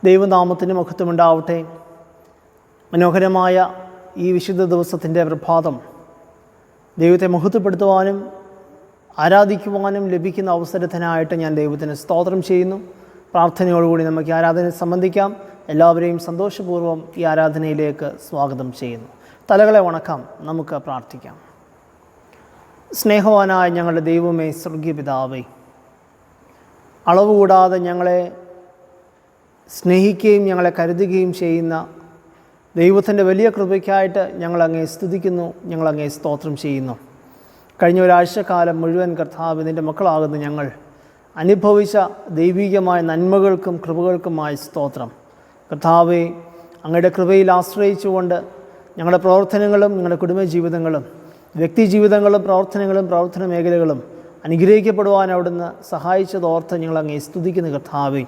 ദൈവനാമത്തിന് മഹത്വമുണ്ടാവട്ടെ. മനോഹരമായ ഈ വിശുദ്ധ ദിവസത്തിൻ്റെ പ്രഭാതം ദൈവത്തെ മഹത്വപ്പെടുത്തുവാനും ആരാധിക്കുവാനും ലഭിക്കുന്ന അവസരത്തിനായിട്ട് ഞാൻ ദൈവത്തിന് സ്തോത്രം ചെയ്യുന്നു. പ്രാർത്ഥനയോടുകൂടി നമുക്ക് ആരാധനയിൽ സംബന്ധിക്കാം. എല്ലാവരെയും സന്തോഷപൂർവ്വം ഈ ആരാധനയിലേക്ക് സ്വാഗതം ചെയ്യുന്നു. തലകളെ വണക്കാം, നമുക്ക് പ്രാർത്ഥിക്കാം. സ്നേഹവാനായ ഞങ്ങളുടെ ദൈവമേ, സ്വർഗീയ പിതാവേ, അളവുകൂടാതെ ഞങ്ങളെ സ്നേഹിക്കുകയും ഞങ്ങളെ കരുതുകയും ചെയ്യുന്ന ദൈവത്തിൻ്റെ വലിയ കൃപയ്ക്കായിട്ട് ഞങ്ങളങ്ങേ സ്തുതിക്കുന്നു, ഞങ്ങളങ്ങേ സ്തോത്രം ചെയ്യുന്നു. കഴിഞ്ഞ ഒരാഴ്ചക്കാലം മുഴുവൻ കർത്താവ് നിൻ്റെ മക്കളാകുന്ന ഞങ്ങൾ അനുഭവിച്ച ദൈവികമായ നന്മകൾക്കും കൃപകൾക്കുമായി സ്തോത്രം. കർത്താവെ, അങ്ങയുടെ കൃപയിൽ ആശ്രയിച്ചുകൊണ്ട് ഞങ്ങളുടെ പ്രവർത്തനങ്ങളും ഞങ്ങളുടെ കുടുംബജീവിതങ്ങളും വ്യക്തി ജീവിതങ്ങളും പ്രവർത്തന മേഖലകളും അനുഗ്രഹിക്കപ്പെടുവാൻ അവിടുന്ന് സഹായിച്ചതോർത്ത് ഞങ്ങളങ്ങേ സ്തുതിക്കുന്ന കർത്താവെ,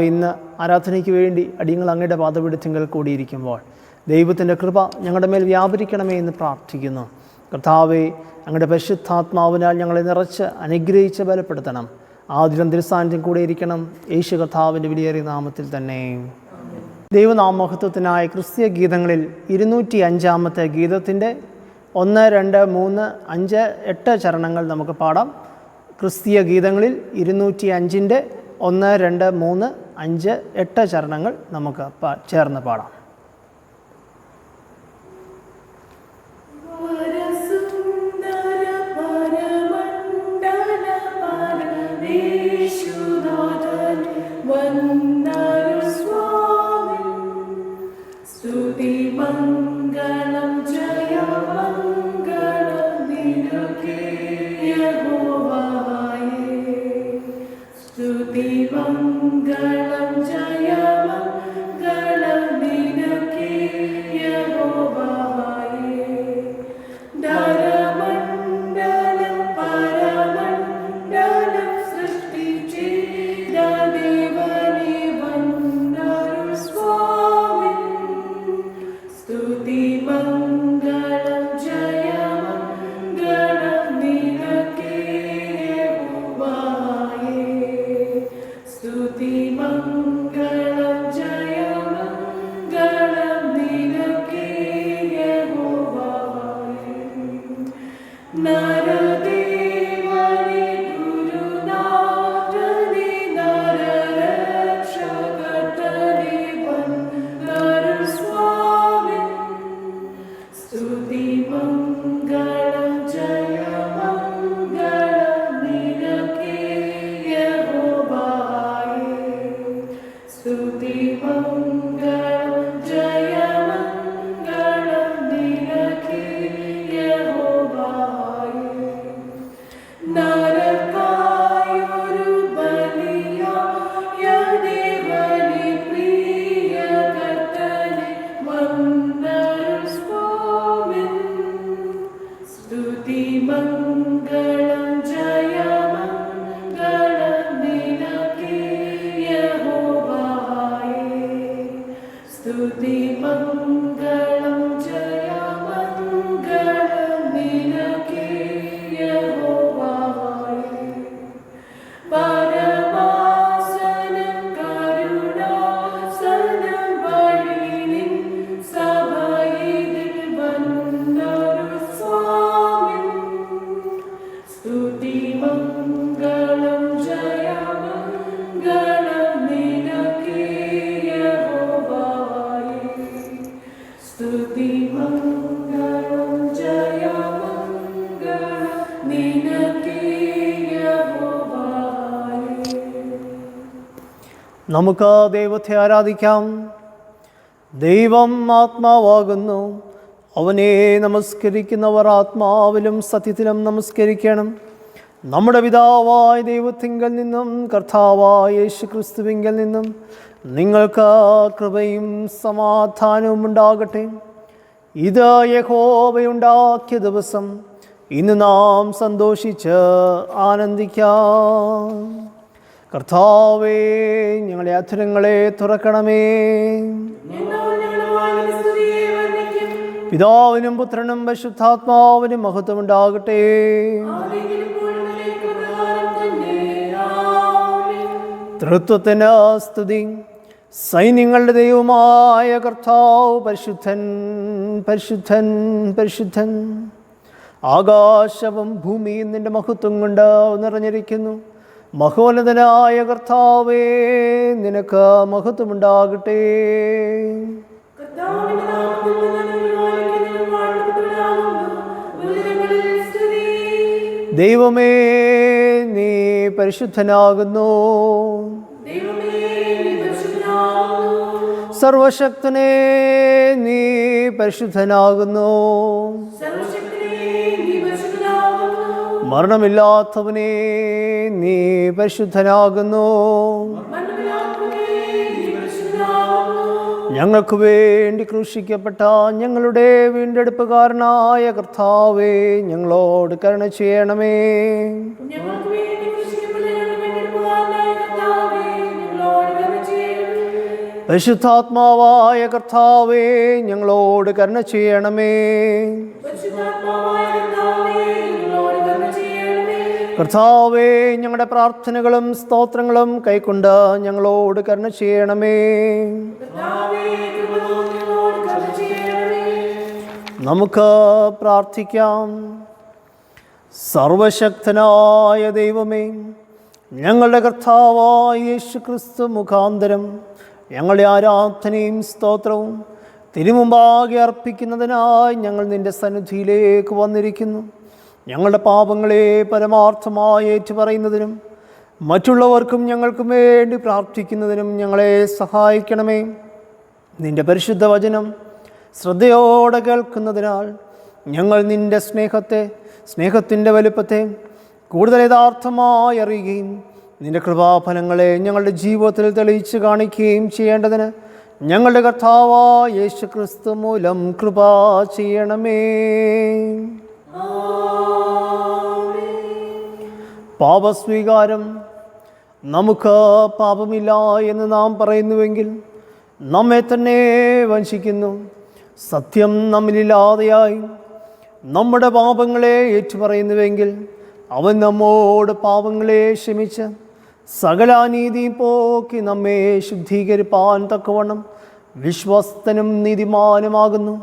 ഇന്ന് ആരാധനയ്ക്ക് വേണ്ടി അടിയങ്ങൾ അങ്ങയുടെ പാദപീഠത്തിങ്കൽ കൂടിയിരിക്കുമ്പോൾ ദൈവത്തിൻ്റെ കൃപ ഞങ്ങളുടെ മേൽ വ്യാപരിക്കണമേ എന്ന് പ്രാർത്ഥിക്കുന്നു. കർത്താവെ, അങ്ങയുടെ പരിശുദ്ധാത്മാവിനാൽ ഞങ്ങളെ നിറച്ച് അനുഗ്രഹിച്ച് ബലപ്പെടുത്തണം. ആദിലും തിരുസാന്നിധ്യം കൂടെ ഇരിക്കണം. യേശു കർത്താവിൻ്റെ വിലയേറിയ നാമത്തിൽ തന്നെ. ദൈവനാമമഹത്വത്തിനായ ക്രിസ്തീയ ഗീതങ്ങളിൽ 205 ഗീതത്തിൻ്റെ 1, 2, 3, 5, 8 ചരണങ്ങൾ നമുക്ക് പാടാം. ക്രിസ്തീയ ഗീതങ്ങളിൽ 205 1, 2, 3, 5, 8 ചരണങ്ങൾ നമുക്ക് ചേർന്ന് പാടാം. നമുക്ക് ദൈവത്തെ ആരാധിക്കാം. ദൈവം ആത്മാവാകുന്നു. അവനെ നമസ്കരിക്കുന്നവർ ആത്മാവിലും സത്യത്തിലും നമസ്കരിക്കണം. നമ്മുടെ പിതാവായ ദൈവത്തിങ്കൽ നിന്നും കർത്താവായ യേശുക്രിസ്തുവിങ്കൽ നിന്നും നിങ്ങൾക്ക് കൃപയും സമാധാനവും ഉണ്ടാകട്ടെ. ഇത് യഹോവയുണ്ടാക്കിയ ദിവസം. ഇന്ന് നാം സന്തോഷിച്ച് ആനന്ദിക്കാം. കർത്താവേ, ഞങ്ങളുടെ അധരങ്ങളെ തുറക്കണമേ. പിതാവിനും പുത്രനും പരിശുദ്ധാത്മാവിനും മഹത്വമുണ്ടാകട്ടെ. തൃത്വത്തിന് സ്തുതി. സൈന്യങ്ങളുടെ ദൈവമായ കർത്താവ് പരിശുദ്ധൻ, പരിശുദ്ധൻ, പരിശുദ്ധൻ. ആകാശവും ഭൂമിയും നിന്റെ മഹത്വം കൊണ്ട് നിറഞ്ഞിരിക്കുന്നു. മഹോന്നതനായ കർത്താവേ, നിനക്ക് മഹത്വമുണ്ടാകട്ടെ. ദൈവമേ, നീ പരിശുദ്ധനാകുന്നു. സർവശക്തനേ, നീ പരിശുദ്ധനാകുന്നു. മരണമില്ലാത്തവനേ, നീ പരിശുദ്ധനാകുന്നു. ഞങ്ങൾക്ക് വേണ്ടി ക്രൂശിക്കപ്പെട്ട ഞങ്ങളുടെ വീണ്ടെടുപ്പുകാരനായ കർത്താവേ, ഞങ്ങളോട് കരുണ ചെയ്യണമേ. പരിശുദ്ധാത്മാവായ കർത്താവേ, ഞങ്ങളോട് കരുണ ചെയ്യണമേ. കർത്താവേ, ഞങ്ങളുടെ പ്രാർത്ഥനകളും സ്തോത്രങ്ങളും കൈക്കൊണ്ട് ഞങ്ങളോട് കരുണ ചെയ്യണമേ. നമുക്ക് പ്രാർത്ഥിക്കാം. സർവശക്തനായ ദൈവമേ, ഞങ്ങളുടെ കർത്താവായ യേശു ക്രിസ്തു മുഖാന്തരം ഞങ്ങളുടെ ആരാധനയും സ്തോത്രവും തിരുമുമ്പാകെ അർപ്പിക്കുന്നതിനായി ഞങ്ങൾ നിൻ്റെ സന്നിധിയിലേക്ക് വന്നിരിക്കുന്നു. ഞങ്ങളുടെ പാപങ്ങളെ പരമാർത്ഥമായി ഏറ്റുപറയുന്നതിനും മറ്റുള്ളവർക്കും ഞങ്ങൾക്കും വേണ്ടി പ്രാർത്ഥിക്കുന്നതിനും ഞങ്ങളെ സഹായിക്കണമേ. നിൻ്റെ പരിശുദ്ധ വചനം ശ്രദ്ധയോടെ കേൾക്കുന്നതിനാൽ ഞങ്ങൾ നിൻ്റെ സ്നേഹത്തിൻ്റെ വലുപ്പത്തെ കൂടുതൽ യഥാർത്ഥമായി അറിയുകയും നിൻ്റെ കൃപാഫലങ്ങളെ ഞങ്ങളുടെ ജീവിതത്തിൽ തെളിയിച്ച് കാണിക്കുകയും ചെയ്യേണ്ടതിന് ഞങ്ങളുടെ കർത്താവായ യേശു ക്രിസ്തു മൂലം കൃപ ചെയ്യണമേ. പാപസ്വീകാരം. നമുക്ക് പാപമില്ല എന്ന് നാം പറയുന്നുവെങ്കിൽ നമ്മെ തന്നെ വഞ്ചിക്കുന്നു. സത്യം നമ്മിലില്ലാതെയായി നമ്മുടെ പാപങ്ങളെ ഏറ്റുപറയുന്നുവെങ്കിൽ അവൻ നമ്മോട് പാപങ്ങളെ ക്ഷമിച്ച് സകല അനീതിയും പോക്കി നമ്മെ ശുദ്ധീകരിപ്പാൻ തക്കവണ്ണം വിശ്വസ്തനും നീതിമാനുമാകുന്നു.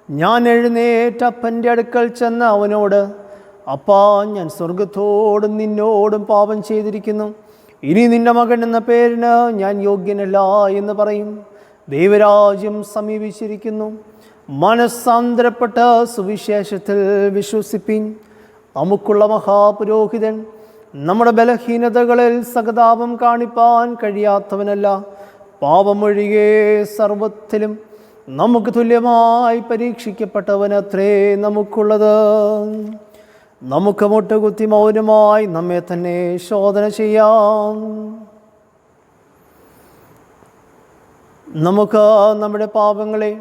ഞാൻ എഴുന്നേറ്റ് അപ്പൻ്റെ അടുക്കൽ ചെന്ന് അവനോട്, അപ്പാ, ഞാൻ സ്വർഗത്തോടും നിന്നോടും പാപം ചെയ്തിരിക്കുന്നു. ഇനി നിൻ്റെ മകൻ എന്ന പേരിന് ഞാൻ യോഗ്യനല്ല എന്ന് പറയും. ദൈവരാജ്യം സമീപിച്ചിരിക്കുന്നു. മനസ്സാന്തരപ്പെട്ട സുവിശേഷത്തിൽ വിശ്വസിപ്പിൻ. നമുക്കുള്ള മഹാപുരോഹിതൻ നമ്മുടെ ബലഹീനതകളിൽ സഹതാപം കാണിപ്പാൻ കഴിയാത്തവനല്ല. പാപമൊഴികെ സർവത്തിലും നമുക്ക് തുല്യമായി പരീക്ഷിക്കപ്പെട്ടവനത്രേ നമുക്കുള്ളത്. നമുക്ക് മുട്ടുകുത്തി മൗനമായി നമ്മെ തന്നെ ശോധന ചെയ്യാം. നമുക്ക് നമ്മുടെ പാപങ്ങളെ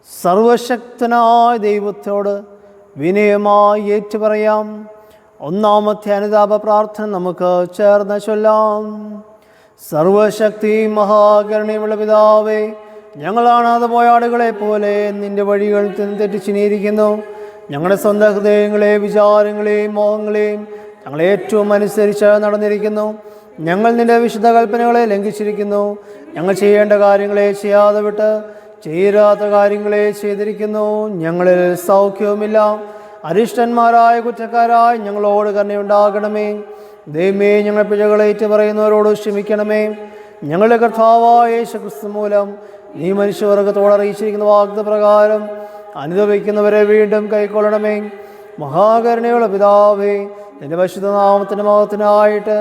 സർവശക്തനായ ദൈവത്തോട് വിനയമായി ഏറ്റുപറയാം. ഒന്നാമത്തെ അനുതാപ പ്രാർത്ഥന നമുക്ക് ചേർന്ന് ചൊല്ലാം. സർവശക്തി മഹാകരുണയുള്ള പിതാവേ, ഞങ്ങളാണാതെ പോയ ആടുകളെ പോലെ നിൻ്റെ വഴികൾ തെറ്റിച്ചിനിയിരിക്കുന്നു. ഞങ്ങളുടെ സ്വന്തം ഹൃദയങ്ങളെ, വിചാരങ്ങളെയും മോഹങ്ങളെയും ഞങ്ങൾ ഏറ്റവും അനുസരിച്ച് നടന്നിരിക്കുന്നു. ഞങ്ങൾ നിൻ്റെ വിശുദ്ധ കൽപ്പനകളെ ലംഘിച്ചിരിക്കുന്നു. ഞങ്ങൾ ചെയ്യേണ്ട കാര്യങ്ങളെ ചെയ്യാതെ വിട്ട് ചെയ്യാത്ത കാര്യങ്ങളെ ചെയ്തിരിക്കുന്നു. ഞങ്ങളിൽ സൗഖ്യവുമില്ല. അരിഷ്ടന്മാരായ കുറ്റക്കാരായ ഞങ്ങളോട് കരുണയുണ്ടാകണമേ. ദൈവമേ, ഞങ്ങൾ പിഴകളെ ഏറ്റുപറയുന്നവരോട് ക്ഷമിക്കണമേ. ഞങ്ങളുടെ കർത്താവായ യേശു ക്രിസ്തു മൂലം നീ മനുഷ്യവർഗത്തോട് അറിയിച്ചിരിക്കുന്ന വാഗ്ദപ്രകാരം അനുഭവിക്കുന്നവരെ വീണ്ടും കൈക്കൊള്ളണമേ. മഹാകരുണയുള്ള പിതാവേ, നിന്റെ പരിശുദ്ധ നാമത്തിൻ്റെ മഹത്വത്തിനായിട്ട്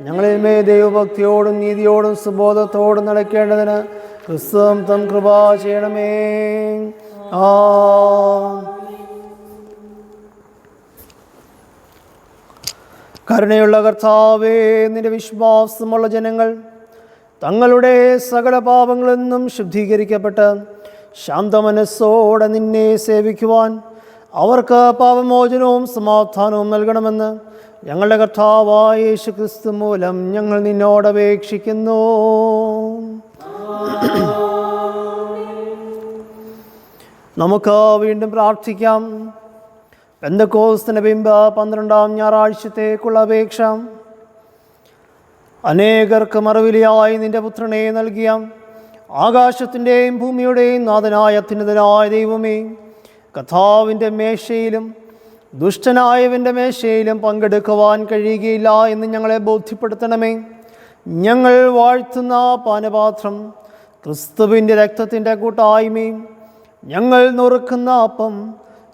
ഞങ്ങളിന്മേ ദൈവഭക്തിയോടും നീതിയോടും സുബോധത്തോടും നടക്കേണ്ടതിന് ക്രിസ്തുവും തം കൃപ ചെയ്യണമേ. കരുണയുള്ള കർത്താവേ, നിന്റെ വിശ്വാസമുള്ള ജനങ്ങൾ തങ്ങളുടെ സകല പാപങ്ങളിൽ നിന്നും ശുദ്ധീകരിക്കപ്പെട്ട് ശാന്തമനസ്സോടെ നിന്നെ സേവിക്കുവാൻ അവർക്ക് പാപമോചനവും സമാധാനവും നൽകണമെന്ന് ഞങ്ങളുടെ കർത്താവായ യേശു ക്രിസ്തു മൂലം ഞങ്ങൾ നിന്നോട് അപേക്ഷിക്കുന്നു. നമുക്ക് വീണ്ടും പ്രാർത്ഥിക്കാം. പെന്തക്കോസ്തിന്റെ ബിംബ 12-ാം ഞായറാഴ്ചത്തേക്കുള്ള അപേക്ഷ. അനേകർക്ക് മറുവിലയായി നിന്റെ പുത്രനെ നൽകിയ ആകാശത്തിൻ്റെയും ഭൂമിയുടെയും നാഥനായ അത്യുന്നതനായ ദൈവമേ, കർത്താവിൻ്റെ മേശയിലും ദുഷ്ടനായവൻ്റെ മേശയിലും പങ്കെടുക്കുവാൻ കഴിയുകയില്ല എന്ന് ഞങ്ങളെ ബോധ്യപ്പെടുത്തണമേ. ഞങ്ങൾ വാഴ്ത്തുന്ന പാനപാത്രം ക്രിസ്തുവിൻ്റെ രക്തത്തിൻ്റെ കൂട്ടായ്മയും ഞങ്ങൾ നുറുക്കുന്ന അപ്പം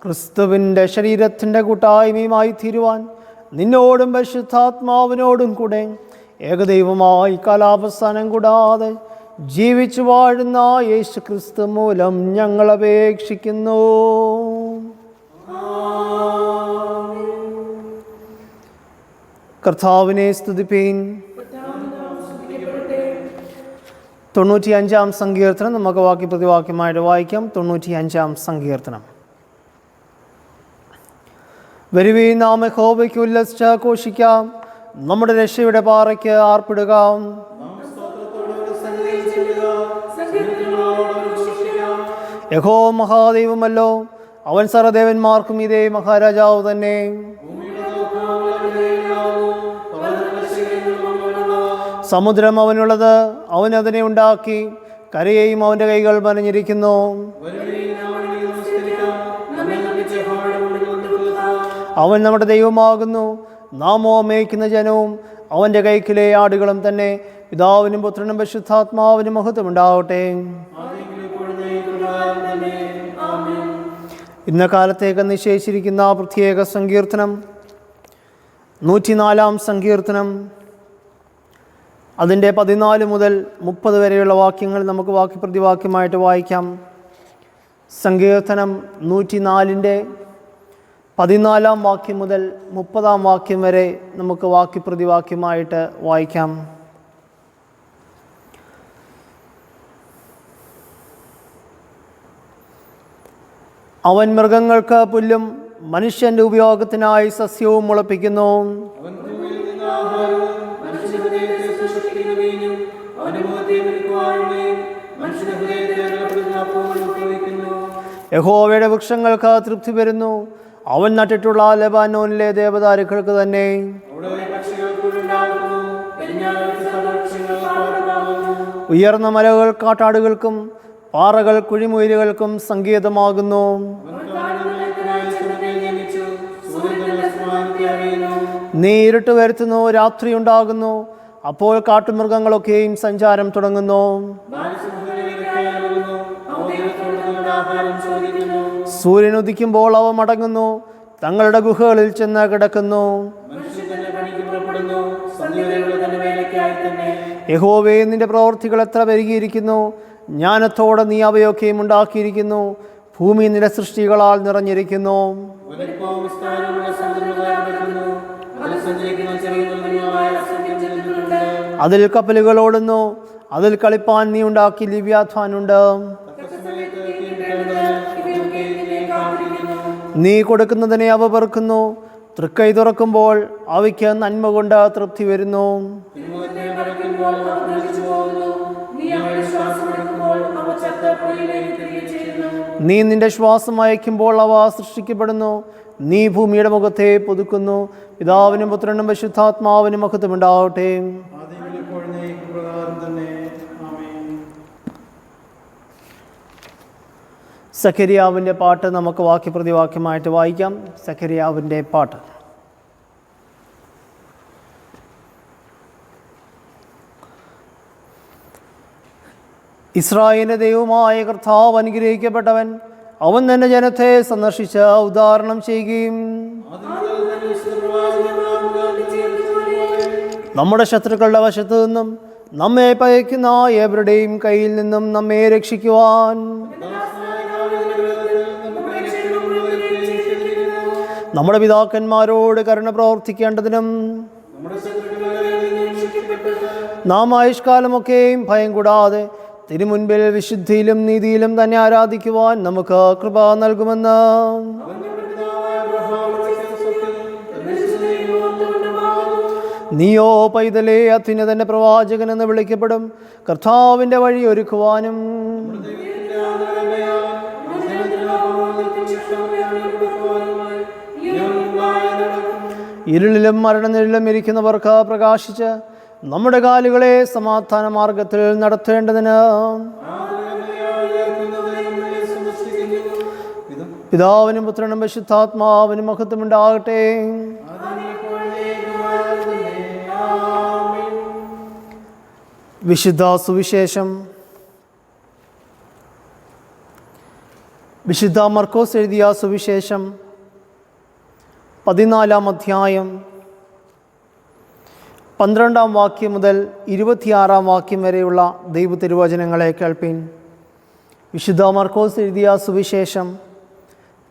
ക്രിസ്തുവിൻ്റെ ശരീരത്തിൻ്റെ കൂട്ടായ്മയുമായി തീരുവാൻ നിന്നോടും പരിശുദ്ധാത്മാവിനോടും കൂടെ ഏകദൈവമായി കാലാവസാനം കൂടാതെ ജീവിച്ചു വാഴുന്ന യേശു ക്രിസ്തു മൂലം ഞങ്ങൾ അപേക്ഷിക്കുന്നു. കർത്താവിനെ സ്തുതിപ്പീൻ. 95-ാം സങ്കീർത്തനം നമുക്ക് വാക്യപ്രതിവാക്യമായിട്ട് വായിക്കാം. 95-ാം സങ്കീർത്തനം. വരുവീൻ, നാം യഹോവയ്ക്ക് ഉല്ലസിച്ച് ആഘോഷിക്കാം, നമ്മുടെ രക്ഷയുടെ പാറയ്ക്ക് ആർപ്പിടുക. യഹോവ മഹാദൈവമല്ലോ, അവൻ സർവ്വദേവന്മാർക്കും ഇതേ മഹാരാജാവ് തന്നെ. സമുദ്രം അവനുള്ളത്, അവൻ അതിനെ ഉണ്ടാക്കി, കരയെയും അവൻ്റെ കൈകൾ മനഞ്ഞിരിക്കുന്നു. അവൻ നമ്മുടെ ദൈവമാകുന്നു, നാമോ മേയ്ക്കുന്ന ജനവും അവൻ്റെ കൈക്കിലെ ആടുകളും തന്നെ. പിതാവിനും പുത്രനും പരിശുദ്ധാത്മാവിനും മഹത്വം ഉണ്ടാവട്ടെ. ഇന്ന കാലത്തേക്ക് നിശ്ചയിച്ചിരിക്കുന്ന പ്രത്യേക സങ്കീർത്തനം 104-ാം സങ്കീർത്തനം, അതിൻ്റെ 14 മുതൽ 30 വരെയുള്ള വാക്യങ്ങൾ നമുക്ക് വാക്യപ്രതിവാക്യമായിട്ട് വായിക്കാം. സങ്കീർത്തനം 104-ൻ്റെ 14-ാം വാക്യം മുതൽ 30-ാം വാക്യം വരെ നമുക്ക് വാക്യപ്രതിവാക്യമായിട്ട് വായിക്കാം. അവൻ മൃഗങ്ങൾക്ക് പുല്ലും മനുഷ്യൻ്റെ ഉപയോഗത്തിനായി സസ്യവും മുളപ്പിക്കുന്നു. യഹോവയുടെ വൃക്ഷങ്ങൾക്ക് തൃപ്തി വരുന്നു, അവൻ നട്ടിട്ടുള്ള ലെബാനോനിലെ ദേവദാരുക്കൾക്ക് തന്നെ. ഉയർന്ന മലകൾ കാട്ടാടുകൾക്കും പാറകൾ കുഴിമുയലുകൾക്കും സങ്കേതമാകുന്നു. നീ ഇരുട്ട് വരുത്തുന്നു, രാത്രി ഉണ്ടാകുന്നു, അപ്പോൾ കാട്ടുമൃഗങ്ങളൊക്കെയും സഞ്ചാരം തുടങ്ങുന്നു. സൂര്യൻ ഉദിക്കുമ്പോൾ അവ മടങ്ങുന്നു, തങ്ങളുടെ ഗുഹകളിൽ ചെന്ന് കിടക്കുന്നു. യഹോവേ, നിന്റെ പ്രവൃത്തികൾ എത്ര പെരുകിയിരിക്കുന്നു! ജ്ഞാനത്തോടെ നീ അവയൊക്കെയും ഉണ്ടാക്കിയിരിക്കുന്നു. ഭൂമി നിന്റെ സൃഷ്ടികളാൽ നിറഞ്ഞിരിക്കുന്നു. അതിൽ കപ്പലുകൾ ഓടുന്നു, അതിൽ കളിപ്പാൻ നീ ഉണ്ടാക്കി ലിവ്യാഥാനുണ്ട്. നീ കൊടുക്കുന്നതിനെ അവ പെറുക്കുന്നു, തൃക്കൈ തുറക്കുമ്പോൾ അവയ്ക്ക് നന്മ കൊണ്ട് തൃപ്തി വരുന്നു. നീ നിന്റെ ശ്വാസം അയക്കുമ്പോൾ അവ സൃഷ്ടിക്കപ്പെടുന്നു. നീ ഭൂമിയുടെ മുഖത്തെ പുതുക്കുന്നു. പിതാവിനും പുത്രനും പരിശുദ്ധാത്മാവിനും മഹത്വമുണ്ടാവട്ടെ. സഖരിയാവിൻ്റെ പാട്ട് നമുക്ക് വാക്യപ്രതിവാക്യമായിട്ട് വായിക്കാം. സഖരിയാവിൻ്റെ പാട്ട്. ഇസ്രായേലിന്റെ ദൈവമായ കർത്താവ് അനുഗ്രഹിക്കപ്പെട്ടവൻ. അവൻ തന്നെ ജനത്തെ സന്ദർശിച്ച് ഉദാഹരണം ചെയ്യുകയും നമ്മുടെ ശത്രുക്കളുടെ വശത്തു നിന്നും നമ്മെ പകയ്ക്കുന്ന ഏവരുടെയും കയ്യിൽ നിന്നും നമ്മെ രക്ഷിക്കുവാൻ നമ്മുടെ പിതാക്കന്മാരോട് കരുണ പ്രവർത്തിക്കേണ്ടതിനും നാം ആയുഷ്കാലമൊക്കെയും ഭയം കൂടാതെ തിരുമുൻപിൽ വിശുദ്ധിയിലും നീതിയിലും തന്നെ ആരാധിക്കുവാൻ നമുക്ക് കൃപ നൽകുമെന്ന് നീയോ പൈതലേ അത്യുന്നതന്റെ പ്രവാചകൻ എന്ന് വിളിക്കപ്പെടും. കർത്താവിൻ്റെ വഴി ഒരുക്കുവാനും ഇരുളിലും മരണനിഴലിലും ഇരിക്കുന്നവർക്ക് പ്രകാശിച്ച് നമ്മുടെ കാലുകളെ സമാധാന മാർഗത്തിൽ നടത്തേണ്ടതിന് പിതാവിനും പുത്രനും പരിശുദ്ധാത്മാവിനും മഹത്വമുണ്ടാകട്ടെ. വിശുദ്ധ സുവിശേഷം വിശുദ്ധ മർക്കോസ് എഴുതിയ സുവിശേഷം 14-ാം അധ്യായം 12-ാം വാക്യം മുതൽ 26-ാം വാക്യം വരെയുള്ള ദൈവതിരുവചനങ്ങളെ കേൾപ്പിൻ. വിശുദ്ധ മർക്കോസ് എഴുതിയ സുവിശേഷം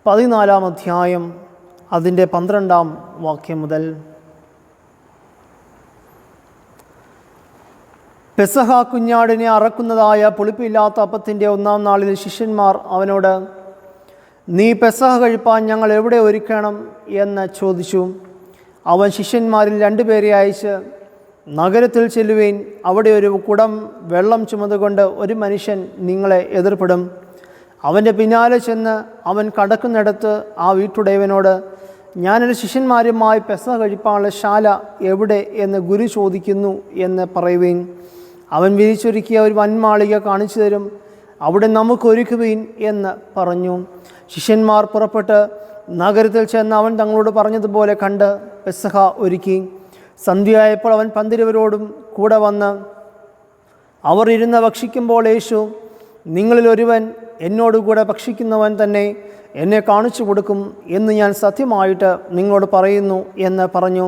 14-ാം അധ്യായം അതിൻ്റെ 12-ാം വാക്യം മുതൽ. പെസഹ കുഞ്ഞാടിനെ അറക്കുന്നതായ പുളിപ്പില്ലാത്ത അപ്പത്തിൻ്റെ 1-ാം നാളിൽ ശിഷ്യന്മാർ അവനോട്, നീ പെസഹ കഴിപ്പാൻ ഞങ്ങൾ എവിടെ ഒരുക്കണം എന്ന് ചോദിച്ചു. അവൻ ശിഷ്യന്മാരിൽ 2 പേരെ അയച്ച്, നഗരത്തിൽ ചെല്ലുവീൻ, അവിടെ ഒരു കുടം വെള്ളം ചുമന്നുകൊണ്ട് ഒരു മനുഷ്യൻ നിങ്ങളെ എതിർപ്പെടും. അവൻ്റെ പിന്നാലെ ചെന്ന് അവൻ കടക്കുന്നിടത്ത് ആ വീട്ടുടയവനോട്, ഞാനൊരു ശിഷ്യന്മാരുമായി പെസഹ കഴിപ്പാനുള്ള ശാല എവിടെ എന്ന് ഗുരു ചോദിക്കുന്നു എന്ന് പറയുവീൻ. അവൻ വിരിച്ചൊരുക്കിയ ഒരു വൻമാളിക കാണിച്ചു തരും, അവിടെ നമുക്ക് ഒരുക്കുവീൻ എന്ന് പറഞ്ഞു. ശിഷ്യന്മാർ പുറപ്പെട്ട് നഗരത്തിൽ ചെന്ന് അവൻ തങ്ങളോട് പറഞ്ഞതുപോലെ കണ്ട് പെസഹ ഒരുക്കി. സന്ധ്യയായപ്പോൾ അവൻ പന്തിരുവരോടും കൂടെ വന്ന് അവർ ഇരുന്ന് ഭക്ഷിക്കുമ്പോൾ യേശു, നിങ്ങളിൽ ഒരുവൻ എന്നോടുകൂടെ ഭക്ഷിക്കുന്നവൻ തന്നെ എന്നെ കാണിച്ചു കൊടുക്കും എന്ന് ഞാൻ സത്യമായിട്ട് നിങ്ങളോട് പറയുന്നു എന്ന് പറഞ്ഞു.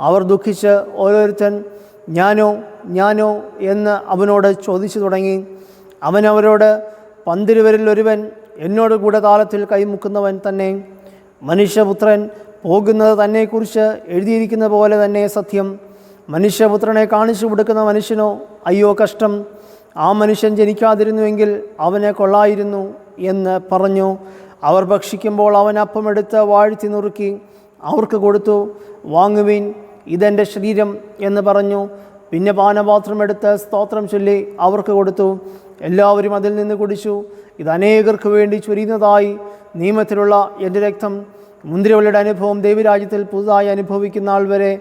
അവർ ദുഃഖിച്ച് ഓരോരുത്തൻ ഞാനോ എന്ന് അവനോട് ചോദിച്ചു തുടങ്ങി. അവൻ അവരോട്, പന്തിരുവരിൽ ഒരുവൻ എന്നോടുകൂടെ താലത്തിൽ കൈമുക്കുന്നവൻ തന്നെ. മനുഷ്യപുത്രൻ പോകുന്നത് തന്നെക്കുറിച്ച് എഴുതിയിരിക്കുന്ന പോലെ തന്നെ സത്യം. മനുഷ്യപുത്രനെ കാണിച്ചു കൊടുക്കുന്ന മനുഷ്യനോ അയ്യോ കഷ്ടം, ആ മനുഷ്യൻ ജനിക്കാതിരുന്നുവെങ്കിൽ അവനെ കൊള്ളായിരുന്നു എന്ന് പറഞ്ഞു. അവർ ഭക്ഷിക്കുമ്പോൾ അവൻ അപ്പമെടുത്ത് വാഴ്ത്തി നുറുക്കി അവർക്ക് കൊടുത്തു. വാങ്ങുവീൻ, ഇതെൻ്റെ ശരീരം എന്ന് പറഞ്ഞു. പിന്നെ പാനപാത്രം എടുത്ത് സ്തോത്രം ചൊല്ലി അവർക്ക് കൊടുത്തു. എല്ലാവരും അതിൽ നിന്ന് കുടിച്ചു. ഇത് അനേകർക്ക് വേണ്ടി ചൊരിയുന്നതായി നിയമത്തിലുള്ള എൻ്റെ രക്തം. മുന്തിരിവള്ളിയുടെ അനുഭവം ദൈവരാജ്യത്തിൽ പുതുതായി അനുഭവിക്കുന്ന ആൾ വരെ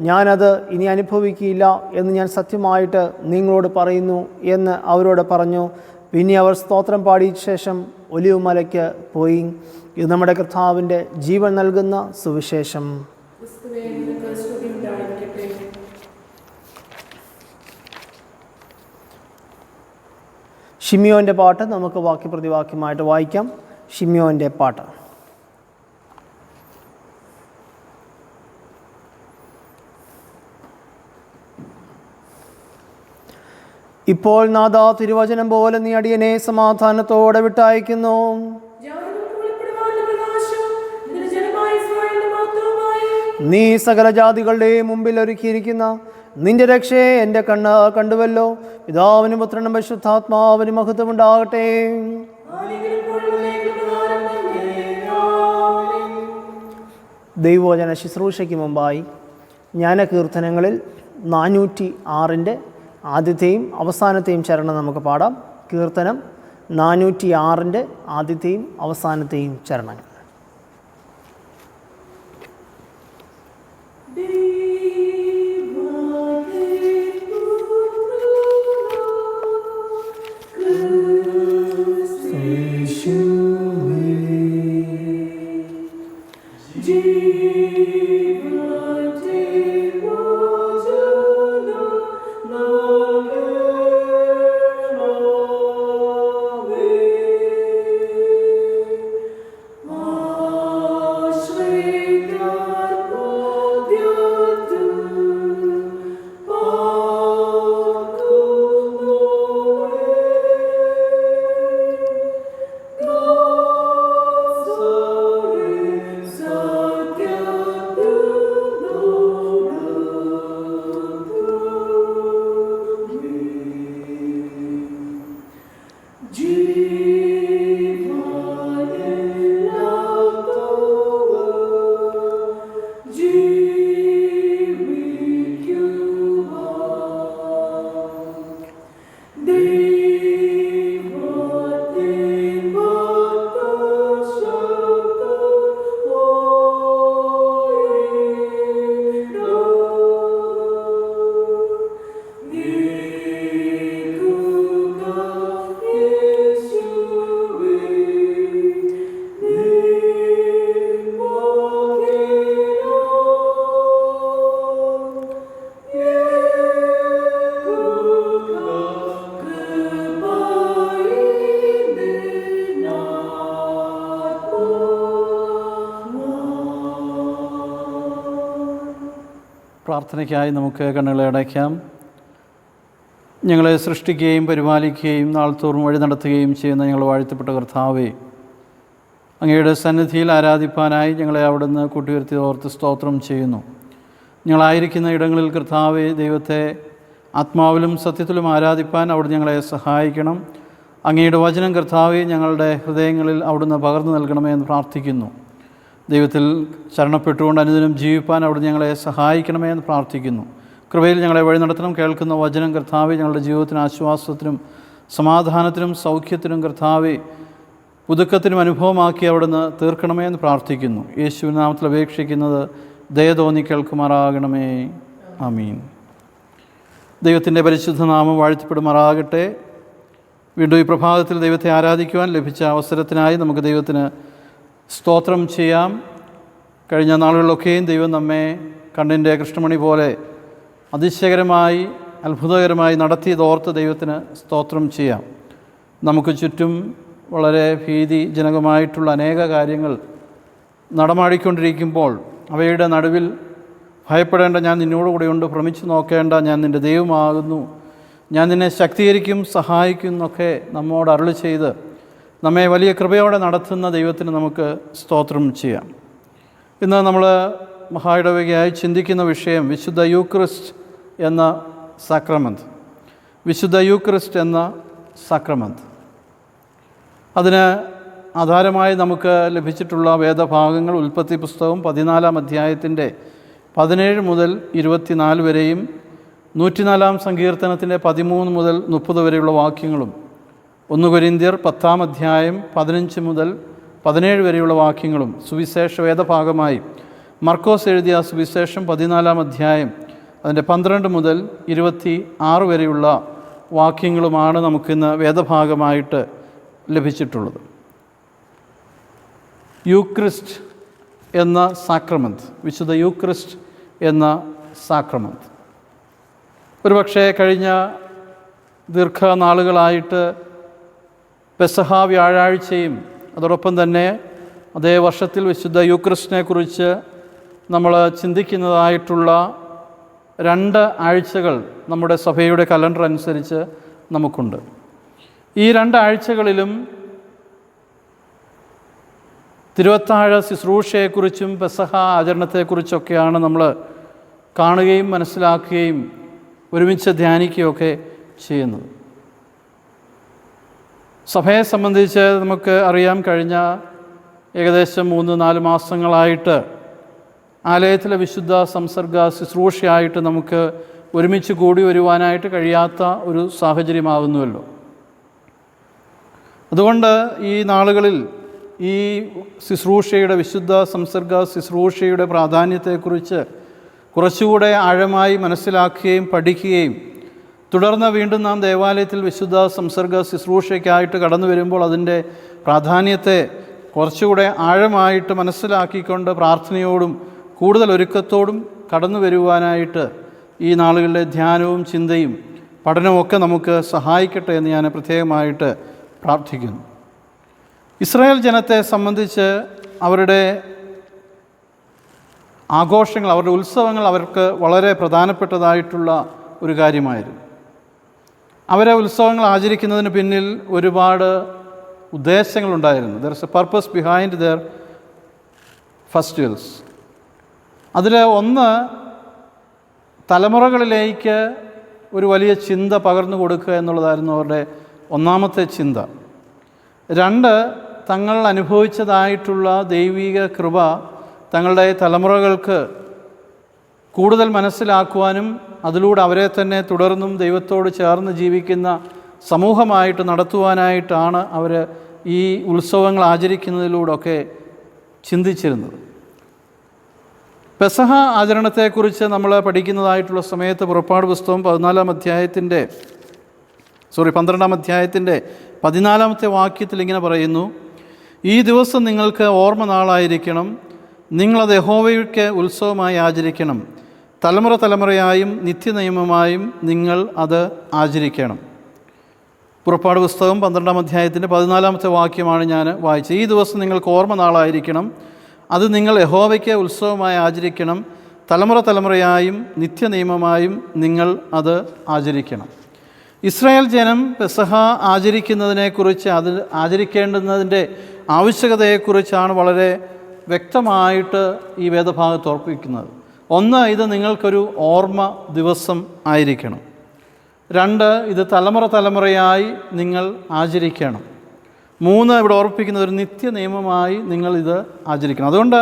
ഞാനത് ഇനി അനുഭവിക്കുകയില്ല എന്ന് ഞാൻ സത്യമായിട്ട് നിങ്ങളോട് പറയുന്നു എന്ന് അവരോട് പറഞ്ഞു. പിന്നെ അവർ സ്തോത്രം പാടിയ ശേഷം ഒലിവുമലയ്ക്ക് പോയി. ഇത് നമ്മുടെ കർത്താവിൻ്റെ ജീവൻ നൽകുന്ന സുവിശേഷം. ഷിമിയോൻ്റെ പാട്ട് നമുക്ക് വാക്യപ്രതിവാക്യമായിട്ട് വായിക്കാം. ഷിമിയോൻ്റെ പാട്ട്. ഇപ്പോൾ നാഥാ, തിരുവചനം പോലെ നീ അടിയനെ സമാധാനത്തോടെ വിട്ടയക്കുന്നു. നീ സകല ജാതികളുടെയും മുമ്പിൽ ഒരുക്കിയിരിക്കുന്ന നിന്റെ രക്ഷയെ എൻ്റെ കണ്ണ് കണ്ടുവല്ലോ. പിതാവിനും പുത്രനും പരിശുദ്ധാത്മാവിനും മഹത്വമുണ്ടാകട്ടെ. ദൈവവചന ശുശ്രൂഷയ്ക്ക് മുമ്പായി ജ്ഞാനകീർത്തനങ്ങളിൽ 406 ആദ്യത്തെയും അവസാനത്തെയും ചരണം നമുക്ക് പാടാം. കീർത്തനം 406 ആദ്യത്തെയും അവസാനത്തെയും ചരണങ്ങൾ. Oh പ്രാർത്ഥനയ്ക്കായി നമുക്ക് കണ്ണുകളെ അടയ്ക്കാം. ഞങ്ങളെ സൃഷ്ടിക്കുകയും പരിപാലിക്കുകയും നാൾത്തോറും വഴി നടത്തുകയും ചെയ്യുന്ന ഞങ്ങൾ വാഴ്ത്തപ്പെട്ട കർത്താവേ, അങ്ങയുടെ സന്നിധിയിൽ ആരാധിപ്പാനായി ഞങ്ങളെ അവിടുന്ന് കൂട്ടിവരുത്തി ഓർത്ത് സ്തോത്രം ചെയ്യുന്നു. ഞങ്ങളായിരിക്കുന്ന ഇടങ്ങളിൽ കർത്താവേ, ദൈവത്തെ ആത്മാവിലും സത്യത്തിലും ആരാധിപ്പാൻ അവിടുന്ന് ഞങ്ങളെ സഹായിക്കണം. അങ്ങയുടെ വചനം കർത്താവേ, ഞങ്ങളുടെ ഹൃദയങ്ങളിൽ അവിടുന്ന് പകർന്നു നൽകണമേ എന്ന് പ്രാർത്ഥിക്കുന്നു. ദൈവത്തിൽ ശരണപ്പെട്ടുകൊണ്ട് അനുദിനം ജീവിപ്പാൻ അവിടുന്ന് ഞങ്ങളെ സഹായിക്കണമേ എന്ന് പ്രാർത്ഥിക്കുന്നു. കൃപയിൽ ഞങ്ങളെ വഴി നടത്തണം. കേൾക്കുന്ന വചനം കർത്താവേ, ഞങ്ങളുടെ ജീവിതത്തിന് ആശ്വാസത്തിനും സമാധാനത്തിനും സൗഖ്യത്തിനും കർത്താവേ, പുതുക്കത്തിനും അനുഭവമാക്കി അവിടുന്ന് തീർക്കണമേ എന്ന് പ്രാർത്ഥിക്കുന്നു. യേശുവിൻ നാമത്തിൽ അപേക്ഷിക്കുന്നത് ദയ തോന്നി കേൾക്കുമാറാകണമേ. ആമീൻ. ദൈവത്തിൻ്റെ പരിശുദ്ധ നാമം വാഴ്ത്തപ്പെടുമാറാകട്ടെ. വീണ്ടും ഈ പ്രഭാതത്തിൽ ദൈവത്തെ ആരാധിക്കുവാൻ ലഭിച്ച അവസരത്തിനായി നമുക്ക് ദൈവത്തിന് സ്തോത്രം ചെയ്യാം. കഴിഞ്ഞ നാളുകളിലൊക്കെയും ദൈവം നമ്മെ കണ്ണിൻ്റെ കൃഷ്ണമണി പോലെ അതിശയകരമായി അത്ഭുതകരമായി നടത്തിയതോർത്ത് ദൈവത്തിന് സ്തോത്രം ചെയ്യാം. നമുക്ക് ചുറ്റും വളരെ ഭീതിജനകമായിട്ടുള്ള അനേക കാര്യങ്ങൾ നടമാടിക്കൊണ്ടിരിക്കുമ്പോൾ അവയുടെ നടുവിൽ ഭയപ്പെടേണ്ട, ഞാൻ നിന്നോടുകൂടെയുണ്ട്, ഭ്രമിച്ചു നോക്കേണ്ട, ഞാൻ നിൻ്റെ ദൈവമാകുന്നു, ഞാൻ നിന്നെ ശക്തീകരിക്കും സഹായിക്കും എന്നൊക്കെ നമ്മോട് അരുളി ചെയ്ത് നമ്മെ വലിയ കൃപയോടെ നടത്തുന്ന ദൈവത്തിന് നമുക്ക് സ്തോത്രം ചെയ്യാം. ഇന്ന് നമ്മൾ മഹായിടവകയായി ചിന്തിക്കുന്ന വിഷയം വിശുദ്ധ യൂക്രിസ്റ്റ് എന്ന സാക്രമെന്റ്. വിശുദ്ധ യൂക്രിസ്റ്റ് എന്ന സാക്രമെന്റ്. അതിന് ആധാരമായി നമുക്ക് ലഭിച്ചിട്ടുള്ള വേദഭാഗങ്ങൾ ഉൽപ്പത്തി പുസ്തകം 14-ാം അധ്യായത്തിൻ്റെ 17 മുതൽ 24 വരെയും 104-ാം സങ്കീർത്തനത്തിൻ്റെ 13 മുതൽ 30 വരെയുള്ള വാക്യങ്ങളും 1 കൊരിന്ത്യർ 10-ാം അധ്യായം 15 മുതൽ 17 വരെയുള്ള വാക്യങ്ങളും സുവിശേഷ വേദഭാഗമായി മർക്കോസ് എഴുതിയ സുവിശേഷം 14-ാം അധ്യായം അതിൻ്റെ 12 മുതൽ 26 വരെയുള്ള വാക്യങ്ങളുമാണ് നമുക്കിന്ന് വേദഭാഗമായിട്ട് ലഭിച്ചിട്ടുള്ളത്. യൂക്രിസ്റ്റ് എന്ന സാക്രമെന്റ്, വിശുദ്ധ യൂക്രിസ്റ്റ് എന്ന സാക്രമെന്റ്. ഒരുപക്ഷെ കഴിഞ്ഞ ദീർഘനാളുകളായിട്ട് പെസഹ വ്യാഴാഴ്ചയും അതോടൊപ്പം തന്നെ അതേ വർഷത്തിൽ വിശുദ്ധ യൂക്രിസ്റ്റിനെ കുറിച്ച് നമ്മൾ ചിന്തിക്കുന്നതായിട്ടുള്ള 2 ആഴ്ചകൾ നമ്മുടെ സഭയുടെ കലണ്ടർ അനുസരിച്ച് നമുക്കുണ്ട്. ഈ 2 ആഴ്ചകളിലും തിരുവത്താഴ ശുശ്രൂഷയെക്കുറിച്ചും പെസഹ ആചരണത്തെക്കുറിച്ചൊക്കെയാണ് നമ്മൾ കാണുകയും മനസ്സിലാക്കുകയും ഒരുമിച്ച് ധ്യാനിക്കുകയൊക്കെ ചെയ്യുന്നത്. സഭയെ സംബന്ധിച്ച് നമുക്ക് അറിയാം, കഴിഞ്ഞ ഏകദേശം 3-4 മാസങ്ങളായിട്ട് ആലയത്തിലെ വിശുദ്ധ സംസർഗ ശുശ്രൂഷയായിട്ട് നമുക്ക് ഒരുമിച്ച് കൂടി വരുവാനായിട്ട് കഴിയാത്ത ഒരു സാഹചര്യമാകുന്നുവല്ലോ. അതുകൊണ്ട് ഈ നാളുകളിൽ ഈ ശുശ്രൂഷയുടെ, വിശുദ്ധ സംസർഗ ശുശ്രൂഷയുടെ പ്രാധാന്യത്തെക്കുറിച്ച് കുറച്ചുകൂടെ ആഴമായി മനസ്സിലാക്കുകയും പഠിക്കുകയും തുടർന്ന് വീണ്ടും നാം ദേവാലയത്തിൽ വിശുദ്ധ സംസർഗ ശുശ്രൂഷയ്ക്കായിട്ട് കടന്നു വരുമ്പോൾ അതിൻ്റെ പ്രാധാന്യത്തെ കുറച്ചുകൂടെ ആഴമായിട്ട് മനസ്സിലാക്കിക്കൊണ്ട് പ്രാർത്ഥനയോടും കൂടുതൽ ഒരുക്കത്തോടും കടന്നു വരുവാനായിട്ട് ഈ നാളുകളിലെ ധ്യാനവും ചിന്തയും പഠനവും ഒക്കെ നമുക്ക് സഹായിക്കട്ടെ എന്ന് ഞാൻ പ്രത്യേകമായിട്ട് പ്രാർത്ഥിക്കുന്നു. ഇസ്രായേൽ ജനത്തെ സംബന്ധിച്ച് അവരുടെ ആഘോഷങ്ങൾ, അവരുടെ ഉത്സവങ്ങൾ അവർക്ക് വളരെ പ്രധാനപ്പെട്ടതായിട്ടുള്ള ഒരു കാര്യമായിരുന്നു. അവരെ ഉത്സവങ്ങൾ ആചരിക്കുന്നതിന് പിന്നിൽ ഒരുപാട് ഉദ്ദേശങ്ങളുണ്ടായിരുന്നു. There is a purpose behind their festivals. അതിൽ ഒന്ന്, തലമുറകളിലേക്ക് ഒരു വലിയ ചിന്ത പകർന്നു കൊടുക്കുക എന്നുള്ളതായിരുന്നു അവരുടെ ഒന്നാമത്തെ ചിന്ത. 2, തങ്ങൾ അനുഭവിച്ചതായിട്ടുള്ള ദൈവിക കൃപ തങ്ങളുടെ തലമുറകൾക്ക് കൂടുതൽ മനസ്സിലാക്കുവാനും അതിലൂടെ അവരെ തന്നെ തുടർന്നും ദൈവത്തോട് ചേർന്ന് ജീവിക്കുന്ന സമൂഹമായിട്ട് നടത്തുവാനായിട്ടാണ് അവർ ഈ ഉത്സവങ്ങൾ ആചരിക്കുന്നതിലൂടെയൊക്കെ ചിന്തിച്ചിരുന്നത്. പെസഹ ആചരണത്തെക്കുറിച്ച് നമ്മൾ പഠിക്കുന്നതായിട്ടുള്ള സമയത്ത് പുറപ്പാട് പുസ്തകം 12-ാം അധ്യായത്തിൻ്റെ 14-ാമത്തെ വാക്യത്തിൽ ഇങ്ങനെ പറയുന്നു: ഈ ദിവസം നിങ്ങൾക്ക് ഓർമ്മ നാളായിരിക്കണം, നിങ്ങളത് യഹോവയ്ക്ക് ഉത്സവമായി ആചരിക്കണം, തലമുറ തലമുറയായും നിത്യനിയമമായും നിങ്ങൾ അത് ആചരിക്കണം. പുറപ്പാട് പുസ്തകം 12-ാം അധ്യായത്തിൻ്റെ 14-ാമത്തെ വാക്യമാണ് ഞാൻ വായിച്ചത്. ഈ ദിവസം നിങ്ങൾക്ക് ഓർമ്മ നാളായിരിക്കണം, അത് നിങ്ങൾ യഹോവയ്ക്ക് ഉത്സവമായി ആചരിക്കണം, തലമുറ തലമുറയായും നിത്യനിയമമായും നിങ്ങൾ അത് ആചരിക്കണം. ഇസ്രായേൽ ജനം പെസഹ ആചരിക്കുന്നതിനെക്കുറിച്ച്, അത് ആചരിക്കേണ്ടുന്നതിൻ്റെ ആവശ്യകതയെക്കുറിച്ചാണ് വളരെ വ്യക്തമായിട്ട് ഈ വേദഭാഗത്ത് ഓർപ്പിക്കുന്നത്. ഒന്ന്, ഇത് നിങ്ങൾക്കൊരു ഓർമ്മ ദിവസം ആയിരിക്കണം. രണ്ട്, ഇത് തലമുറ തലമുറയായി നിങ്ങൾ ആചരിക്കണം. മൂന്ന്, ഇവിടെ ഓർപ്പിക്കുന്നത് ഒരു നിത്യനിയമമായി നിങ്ങളിത് ആചരിക്കണം. അതുകൊണ്ട്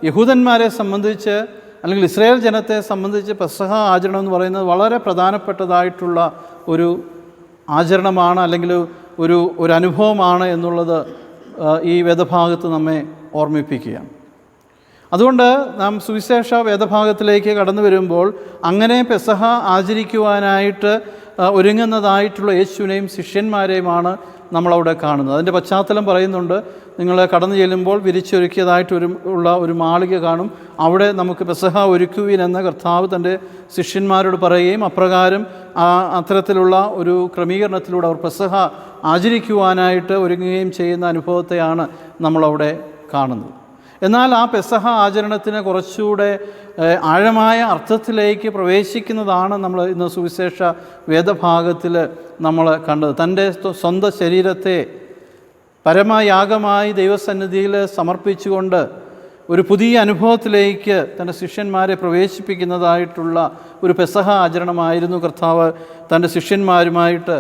യഹൂദന്മാരെ സംബന്ധിച്ച്, അല്ലെങ്കിൽ ഇസ്രായേൽ ജനത്തെ സംബന്ധിച്ച് പെസഹ ആചരണം എന്ന് പറയുന്നത് വളരെ പ്രധാനപ്പെട്ടതായിട്ടുള്ള ഒരു ആചരണമാണ്, അല്ലെങ്കിൽ ഒരു അനുഭവമാണ് എന്നുള്ളത് ഈ വേദഭാഗത്ത് നമ്മെ ഓർമ്മിപ്പിക്കുകയാണ്. അതുകൊണ്ട് നാം സുവിശേഷ വേദഭാഗത്തിലേക്ക് കടന്നു വരുമ്പോൾ അങ്ങനെ പെസഹ ആചരിക്കുവാനായിട്ട് ഒരുങ്ങുന്നതായിട്ടുള്ള യേശുവിനെയും ശിഷ്യന്മാരെയുമാണ് നമ്മളവിടെ കാണുന്നത്. അതിൻ്റെ പശ്ചാത്തലം പറയുന്നുണ്ട്. നിങ്ങൾ കടന്നു ചെല്ലുമ്പോൾ വിരിച്ചൊരുക്കിയതായിട്ടുള്ള ഒരു മാളിക കാണും. അവിടെ നമുക്ക് പെസഹ ഒരുക്കുവിൻ എന്ന കർത്താവ് തൻ്റെ ശിഷ്യന്മാരോട് പറയുകയും അപ്രകാരം അത്തരത്തിലുള്ള ഒരു ക്രമീകരണത്തിലൂടെ അവർ പെസഹ ആചരിക്കുവാനായിട്ട് ഒരുങ്ങുകയും ചെയ്യുന്ന അനുഭവത്തെയാണ് നമ്മളവിടെ കാണുന്നത്. എന്നാൽ ആ പെസഹ ആചരണത്തിന് കുറച്ചുകൂടെ ആഴമായ അർത്ഥത്തിലേക്ക് പ്രവേശിക്കുന്നതാണ് നമ്മൾ ഇന്ന് സുവിശേഷ വേദഭാഗത്തിൽ നമ്മൾ കണ്ടത്. തൻ്റെ സ്വന്തം ശരീരത്തെ പരമയാഗമായി ദൈവസന്നിധിയിൽ സമർപ്പിച്ചുകൊണ്ട് ഒരു പുതിയ അനുഭവത്തിലേക്ക് തൻ്റെ ശിഷ്യന്മാരെ പ്രവേശിപ്പിക്കുന്നതായിട്ടുള്ള ഒരു പെസഹ ആചരണമായിരുന്നു കർത്താവ് തൻ്റെ ശിഷ്യന്മാരുമായിട്ട്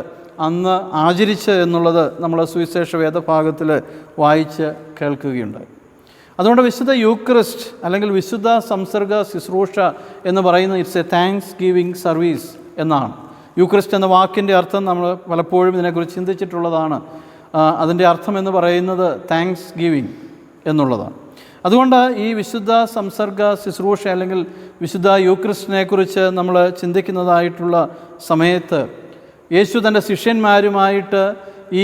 അന്ന് ആചരിച്ച് എന്നുള്ളത് നമ്മൾ സുവിശേഷ വേദഭാഗത്തിൽ വായിച്ച് കേൾക്കുകയുണ്ടായി. അതുകൊണ്ട് വിശുദ്ധ യൂക്രിസ്റ്റ് അല്ലെങ്കിൽ വിശുദ്ധ സംസർഗ ശുശ്രൂഷ എന്ന് പറയുന്നത് it's A thanks giving service എന്നാണ്. യൂക്രിസ്റ്റ് എന്ന വാക്കിൻ്റെ അർത്ഥം നമ്മൾ പലപ്പോഴും ഇതിനെക്കുറിച്ച് ചിന്തിച്ചിട്ടുള്ളതാണ്. അതിൻ്റെ അർത്ഥം എന്ന് പറയുന്നത് താങ്ക്സ് ഗിവിങ് എന്നുള്ളതാണ്. അതുകൊണ്ട് ഈ വിശുദ്ധ സംസർഗ ശുശ്രൂഷ അല്ലെങ്കിൽ വിശുദ്ധ യൂക്രിസ്റ്റിനെക്കുറിച്ച് നമ്മൾ ചിന്തിക്കുന്നതായിട്ടുള്ള സമയത്ത് യേശു തൻ്റെ ശിഷ്യന്മാരുമായിട്ട്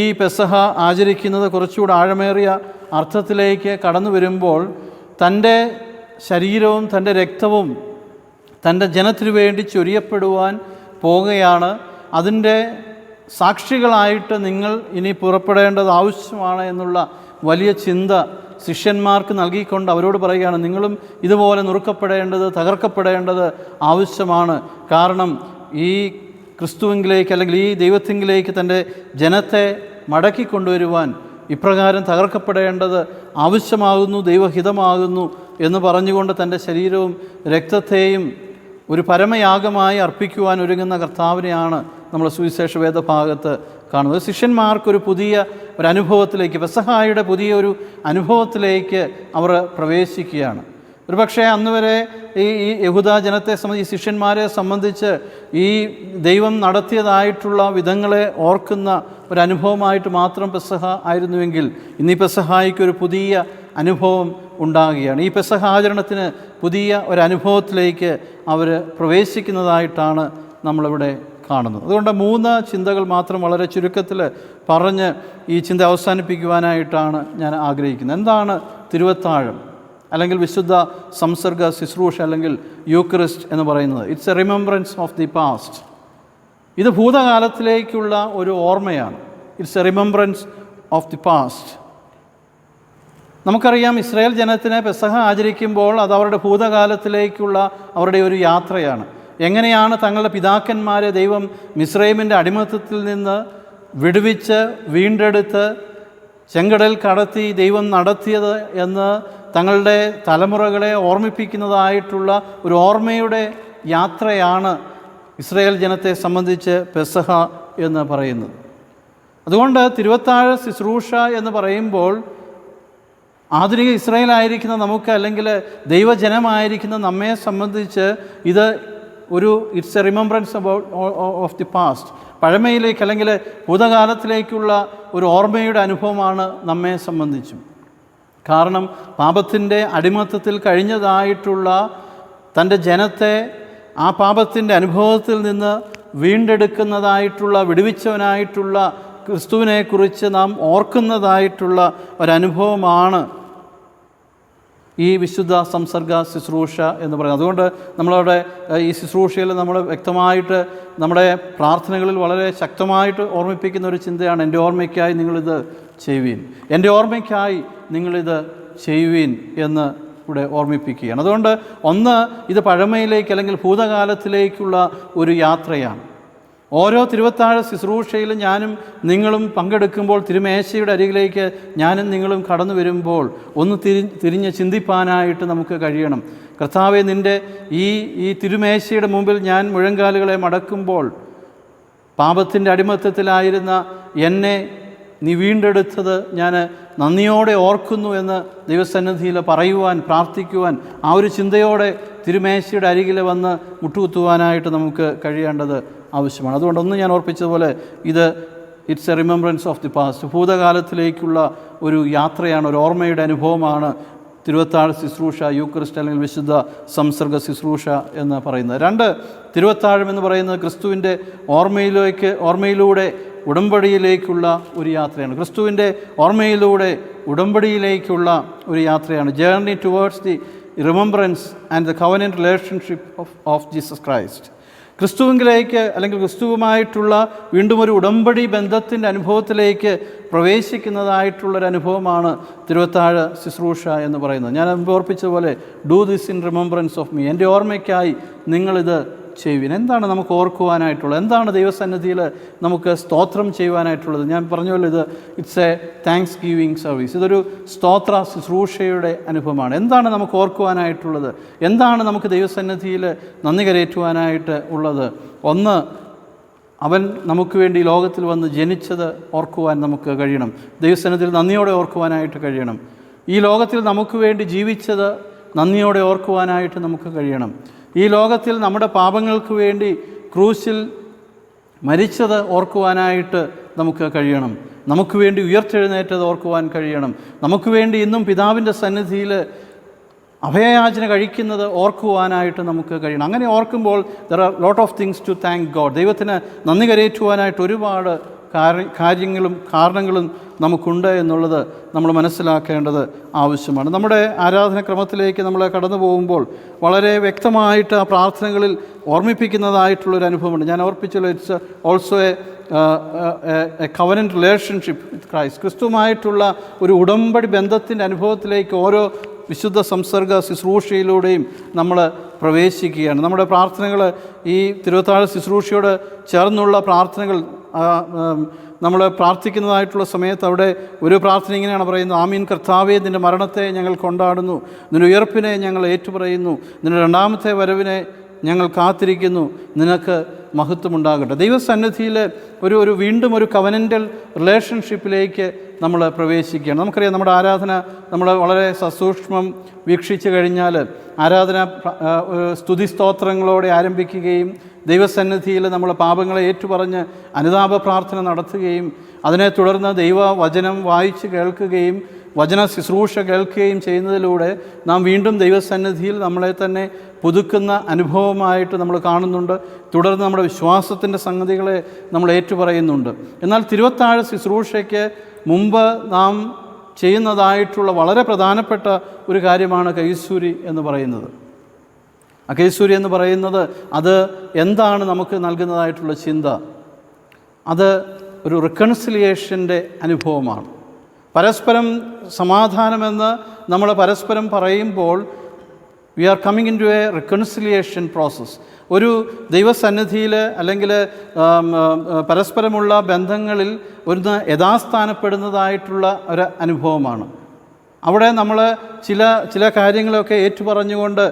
ഈ പെസഹ ആചരിക്കുന്നത് കുറച്ചുകൂടെ ആഴമേറിയ അർത്ഥത്തിലേക്ക് കടന്നു വരുമ്പോൾ തൻ്റെ ശരീരവും തൻ്റെ രക്തവും തൻ്റെ ജനത്തിനു വേണ്ടി ചൊരിയപ്പെടുവാൻ പോകുകയാണ്. അതിൻ്റെ സാക്ഷികളായിട്ട് നിങ്ങൾ ഇനി പുറപ്പെടേണ്ടത് ആവശ്യമാണ് എന്നുള്ള വലിയ ചിന്ത ശിഷ്യന്മാർക്ക് നൽകിക്കൊണ്ട് അവരോട് പറയുകയാണ്, നിങ്ങളും ഇതുപോലെ നുറുക്കപ്പെടേണ്ടത്, തകർക്കപ്പെടേണ്ടത് ആവശ്യമാണ്. കാരണം ഈ ക്രിസ്തുവിലേക്ക് അല്ലെങ്കിൽ ഈ ദൈവത്തിങ്കിലേക്ക് തൻ്റെ ജനത്തെ മടക്കിക്കൊണ്ടുവരുവാൻ ഇപ്രകാരം തകർക്കപ്പെടേണ്ടത് ആവശ്യമാകുന്നു, ദൈവഹിതമാകുന്നു എന്ന് പറഞ്ഞുകൊണ്ട് തൻ്റെ ശരീരവും രക്തത്തെയും ഒരു പരമയാഗമായി അർപ്പിക്കുവാൻ ഒരുങ്ങുന്ന കർത്താവിനെയാണ് നമ്മൾ സുവിശേഷ വേദഭാഗത്ത് കാണുന്നത്. ശിഷ്യന്മാർക്കൊരു പുതിയ ഒരു അനുഭവത്തിലേക്ക്, പെസഹായുടെ പുതിയ ഒരു അനുഭവത്തിലേക്ക് അവർ പ്രവേശിക്കുകയാണ്. ഒരു പക്ഷേ അന്ന് വരെ ഈ യഹൂദ ജനത്തെ സംബന്ധിച്ച്, ശിഷ്യന്മാരെ സംബന്ധിച്ച് ഈ ദൈവം നടത്തിയതായിട്ടുള്ള വിധങ്ങളെ ഓർക്കുന്ന ഒരു അനുഭവമായിട്ട് മാത്രം പെസഹ ആയിരുന്നുവെങ്കിൽ ഇന്ന് ഈ പെസഹായ്ക്കൊരു പുതിയ അനുഭവം ഉണ്ടാകുകയാണ്. ഈ പെസഹ ആചരണത്തിന് പുതിയ ഒരനുഭവത്തിലേക്ക് അവർ പ്രവേശിക്കുന്നതായിട്ടാണ് നമ്മളിവിടെ കാണുന്നത്. അതുകൊണ്ട് 3 ചിന്തകൾ മാത്രം വളരെ ചുരുക്കത്തിൽ പറഞ്ഞ് ഈ ചിന്ത അവസാനിപ്പിക്കുവാനായിട്ടാണ് ഞാൻ ആഗ്രഹിക്കുന്നത്. എന്താണ് തിരുവത്താഴം അല്ലെങ്കിൽ വിശുദ്ധ സംസർഗ ശുശ്രൂഷ അല്ലെങ്കിൽ യൂക്രിസ്റ്റ് എന്ന് പറയുന്നത്? It's a remembrance of the past. ഇത് ഭൂതകാലത്തിലേക്കുള്ള ഒരു ഓർമ്മയാണ്. It's a remembrance of the past. നമുക്കറിയാം, ഇസ്രായേൽ ജനത്തിന് പെസഹ ആചരിക്കുമ്പോൾ അത് അവരുടെ ഭൂതകാലത്തിലേക്കുള്ള അവരുടെ ഒരു യാത്രയാണ്. എങ്ങനെയാണ് തങ്ങളുടെ പിതാക്കന്മാരെ ദൈവം മിസ്രൈമിൻ്റെ അടിമത്തത്തിൽ നിന്ന് വിടുവിച്ച് വീണ്ടെടുത്ത് ചെങ്കടൽ കടത്തി ദൈവം നടത്തിയത് എന്ന് തങ്ങളുടെ തലമുറകളെ ഓർമ്മിപ്പിക്കുന്നതായിട്ടുള്ള ഒരു ഓർമ്മയുടെ യാത്രയാണ് ഇസ്രായേൽ ജനത്തെ സംബന്ധിച്ച് പെസഹ എന്ന് പറയുന്നത്. അതുകൊണ്ട് തിരുവത്താഴ ശുശ്രൂഷ എന്ന് പറയുമ്പോൾ ആധുനിക ഇസ്രായേലായിരിക്കുന്ന നമുക്ക്, അല്ലെങ്കിൽ ദൈവജനമായിരിക്കുന്ന നമ്മെ സംബന്ധിച്ച് ഇത് it's a remembrance of the past. പഴമയിലേക്ക് അല്ലെങ്കിൽ ഭൂതകാലത്തിലേക്കുള്ള ഒരു ഓർമ്മയുടെ അനുഭവമാണ് നമ്മെ സംബന്ധിച്ചും. കാരണം പാപത്തിൻ്റെ അടിമത്തത്തിൽ കഴിഞ്ഞതായിട്ടുള്ള തൻ്റെ ജനത്തെ ആ പാപത്തിൻ്റെ അനുഭവത്തിൽ നിന്ന് വീണ്ടെടുക്കുന്നതായിട്ടുള്ള, വിടുവിച്ചവനായിട്ടുള്ള ക്രിസ്തുവിനെക്കുറിച്ച് നാം ഓർക്കുന്നതായിട്ടുള്ള ഒരനുഭവമാണ് ഈ വിശുദ്ധ സംസർഗ ശുശ്രൂഷ എന്ന് പറയുന്നത്. അതുകൊണ്ട് നമ്മളവിടെ ഈ ശുശ്രൂഷയിൽ നമ്മൾ വ്യക്തമായിട്ട് നമ്മുടെ പ്രാർത്ഥനകളിൽ വളരെ ശക്തമായിട്ട് ഓർമ്മിപ്പിക്കുന്ന ഒരു ചിന്തയാണ്, എൻ്റെ ഓർമ്മയ്ക്കായി നിങ്ങളിത് ചെയ്യുവീൻ, എൻ്റെ ഓർമ്മയ്ക്കായി നിങ്ങളിത് ചെയ്യുവീൻ എന്ന് ഇവിടെ ഓർമ്മിപ്പിക്കുകയാണ്. അതുകൊണ്ട് ഒന്ന്, ഇത് പഴമയിലേക്ക് അല്ലെങ്കിൽ ഭൂതകാലത്തിലേക്കുള്ള ഒരു യാത്രയാണ്. ഓരോ തിരുവത്താഴ ശുശ്രൂഷയിലും ഞാനും നിങ്ങളും പങ്കെടുക്കുമ്പോൾ തിരുമേശയുടെ അരികിലേക്ക് ഞാനും നിങ്ങളും കടന്നു വരുമ്പോൾ ഒന്ന് തിരിഞ്ഞ് ചിന്തിപ്പാനായിട്ട് നമുക്ക് കഴിയണം. കർത്താവേ, നിൻ്റെ ഈ തിരുമേശയുടെ മുമ്പിൽ ഞാൻ മുഴങ്കാലുകളെ മടക്കുമ്പോൾ പാപത്തിൻ്റെ അടിമത്തത്തിലായിരുന്ന എന്നെ നീ വീണ്ടെടുത്തത് ഞാൻ നന്ദിയോടെ ഓർക്കുന്നു എന്ന് ദൈവസന്നിധിയിൽ പറയുവാൻ, പ്രാർത്ഥിക്കുവാൻ, ആ ഒരു ചിന്തയോടെ തിരുമേശയുടെ അരികിൽ വന്ന് മുട്ടുകുത്തുവാനായിട്ട് നമുക്ക് കഴിയേണ്ടത് ആവശ്യമാണ്. അതുകൊണ്ടൊന്ന് ഞാൻ ഓർപ്പിച്ചതുപോലെ it's a remembrance of the past. ഭൂതകാലത്തിലേക്കുള്ള ഒരു യാത്രയാണ്, ഒരു ഓർമ്മയുടെ അനുഭവമാണ് തിരുവത്താഴ ശുശ്രൂഷ, യൂക്രിസ്റ്റ് അല്ലെങ്കിൽ വിശുദ്ധ സംസർഗ ശുശ്രൂഷ എന്ന് പറയുന്നത്. രണ്ട്, തിരുവത്താഴം എന്ന് പറയുന്നത് ക്രിസ്തുവിൻ്റെ ഓർമ്മയിലൂടെ ഉടമ്പടിയിലേക്കുള്ള ഒരു യാത്രയാണ്. ക്രിസ്തുവിൻ്റെ ഓർമ്മയിലൂടെ ഉടമ്പടിയിലേക്കുള്ള ഒരു യാത്രയാണ്. Journey towards the remembrance and the covenant relationship of Jesus Christ. ക്രിസ്തുവിലേക്ക് അല്ലെങ്കിൽ ക്രിസ്തുവുമായിട്ടുള്ള വീണ്ടും ഒരു ഉടമ്പടി ബന്ധത്തിൻ്റെ അനുഭവത്തിലേക്ക് പ്രവേശിക്കുന്നതായിട്ടുള്ളൊരു അനുഭവമാണ് തിരുവത്താഴ ശുശ്രൂഷ എന്ന് പറയുന്നത്. ഞാൻ മുമ്പ് ഓർപ്പിച്ചതുപോലെ, do this in remembrance of me, എൻ്റെ ഓർമ്മയ്ക്കായി നിങ്ങളിത് ചെയ്യുവിൻ. എന്താണ് നമുക്ക് ഓർക്കുവാനായിട്ടുള്ളത്? എന്താണ് ദൈവസന്നിധിയിൽ നമുക്ക് സ്തോത്രം ചെയ്യുവാനായിട്ടുള്ളത്? ഞാൻ പറഞ്ഞല്ലോ, it's A thanks giving service. ഇതൊരു സ്തോത്ര ശുശ്രൂഷയുടെ അനുഭവമാണ്. എന്താണ് നമുക്ക് ഓർക്കുവാനായിട്ടുള്ളത്? എന്താണ് നമുക്ക് ദൈവസന്നിധിയിൽ നന്ദി കരയേറ്റുവാനായിട്ട് ഉള്ളത്? ഒന്ന്, അവൻ നമുക്ക് വേണ്ടി ലോകത്തിൽ വന്ന് ജനിച്ചത് ഓർക്കുവാൻ നമുക്ക് കഴിയണം. ദൈവസന്നിധിയിൽ നന്ദിയോടെ ഓർക്കുവാനായിട്ട് കഴിയണം. ഈ ലോകത്തിൽ നമുക്ക് വേണ്ടി ജീവിച്ചത് നന്ദിയോടെ ഓർക്കുവാനായിട്ട് നമുക്ക് കഴിയണം. ഈ ലോകത്തിൽ നമ്മുടെ പാപങ്ങൾക്ക് വേണ്ടി ക്രൂശിൽ മരിച്ചത് ഓർക്കുവാനായിട്ട് നമുക്ക് കഴിയണം. നമുക്ക് വേണ്ടി ഉയർത്തെഴുന്നേറ്റത് ഓർക്കുവാൻ കഴിയണം. നമുക്ക് വേണ്ടി ഇന്നും പിതാവിൻ്റെ സന്നിധിയിൽ അഭയയാചന കഴിക്കുന്നത് ഓർക്കുവാനായിട്ട് നമുക്ക് കഴിയണം. അങ്ങനെ ഓർക്കുമ്പോൾ there are lot of things to thank God. ദൈവത്തിന് നന്ദി കരയേറ്റുവാനായിട്ട് ഒരുപാട് കാര്യങ്ങളും കാരണങ്ങളും നമുക്കുണ്ട് എന്നുള്ളത് നമ്മൾ മനസ്സിലാക്കേണ്ടത് ആവശ്യമാണ്. നമ്മുടെ ആരാധനക്രമത്തിലേക്ക് നമ്മൾ കടന്നു പോകുമ്പോൾ വളരെ വ്യക്തമായിട്ട് ആ പ്രാർത്ഥനകളിൽ ഓർമ്മിപ്പിക്കുന്നതായിട്ടുള്ളൊരു അനുഭവമുണ്ട്. ഞാൻ ഓർപ്പിച്ചല്ലോ, it's also a covenant relationship with Christ. ക്രിസ്തുവുമായിട്ടുള്ള ഒരു ഉടമ്പടി ബന്ധത്തിൻ്റെ അനുഭവത്തിലേക്ക് ഓരോ വിശുദ്ധ സംസർഗ ശുശ്രൂഷയിലൂടെയും നമ്മൾ പ്രവേശിക്കുകയാണ്. നമ്മുടെ പ്രാർത്ഥനകൾ, ഈ തിരുവത്താഴ ശുശ്രൂഷയോട് ചേർന്നുള്ള പ്രാർത്ഥനകൾ നമ്മൾ പ്രാർത്ഥിക്കുന്നതായിട്ടുള്ള സമയത്ത് അവിടെ ഒരു പ്രാർത്ഥന ഇങ്ങനെയാണ് പറയുന്നത്: ആമീൻ കർത്താവേ, നിൻ്റെ മരണത്തെ ഞങ്ങൾ കൊണ്ടാടുന്നു, നിൻ്റെ ഉയർപ്പിനെ ഞങ്ങൾ ഏറ്റുപറയുന്നു, നിൻ്റെ രണ്ടാമത്തെ വരവിനെ ഞങ്ങൾ കാത്തിരിക്കുന്നു, നിനക്ക് മഹത്വമുണ്ടാകട്ടെ. ദൈവസന്നിധിയിൽ ഒരു വീണ്ടും ഒരു കവനൻ്റൽ റിലേഷൻഷിപ്പിലേക്ക് നമ്മൾ പ്രവേശിക്കുകയാണ്. നമുക്കറിയാം, നമ്മുടെ ആരാധന നമ്മൾ വളരെ സസൂക്ഷ്മം വീക്ഷിച്ചു കഴിഞ്ഞാൽ ആരാധന സ്തുതി സ്തോത്രങ്ങളോടെ ആരംഭിക്കുകയും ദൈവസന്നിധിയിൽ നമ്മൾ പാപങ്ങളെ ഏറ്റുപറഞ്ഞ് അനുതാപ പ്രാർത്ഥന നടത്തുകയും അതിനെ തുടർന്ന് ദൈവവചനം വായിച്ച് കേൾക്കുകയും വചന ശുശ്രൂഷ കേൾക്കുകയും ചെയ്യുന്നതിലൂടെ നാം വീണ്ടും ദൈവസന്നിധിയിൽ നമ്മളെ തന്നെ പുതുക്കുന്ന അനുഭവമായിട്ട് നമ്മൾ കാണുന്നുണ്ട്. തുടർന്ന് നമ്മുടെ വിശ്വാസത്തിൻ്റെ സംഗതികളെ നമ്മൾ ഏറ്റുപറയുന്നുണ്ട്. എന്നാൽ തിരുവത്താഴ ശുശ്രൂഷയ്ക്ക് മുമ്പ് നാം ചെയ്യുന്നതായിട്ടുള്ള വളരെ പ്രധാനപ്പെട്ട ഒരു കാര്യമാണ് കൈസൂരി എന്ന് പറയുന്നത്. ആ കൈസൂരി എന്ന് പറയുന്നത് അത് എന്താണ് നമുക്ക് നൽകുന്നതായിട്ടുള്ള ചിന്ത? അത് ഒരു റിക്കൺസിലിയേഷൻ്റെ അനുഭവമാണ്. പരസ്പരം സമാധാനമെന്ന് നമ്മൾ പരസ്പരം പറയുമ്പോൾ we are coming in to a reconciliation process. ഒരു ദൈവസന്നിധിയിൽ അല്ലെങ്കിൽ പരസ്പരമുള്ള ബന്ധങ്ങളിൽ ഒന്ന് യഥാസ്ഥാനപ്പെടുന്നതായിട്ടുള്ള ഒരു അനുഭവമാണ്. അവിടെ നമ്മൾ ചില കാര്യങ്ങളൊക്കെ ഏറ്റുപറഞ്ഞുകൊണ്ട്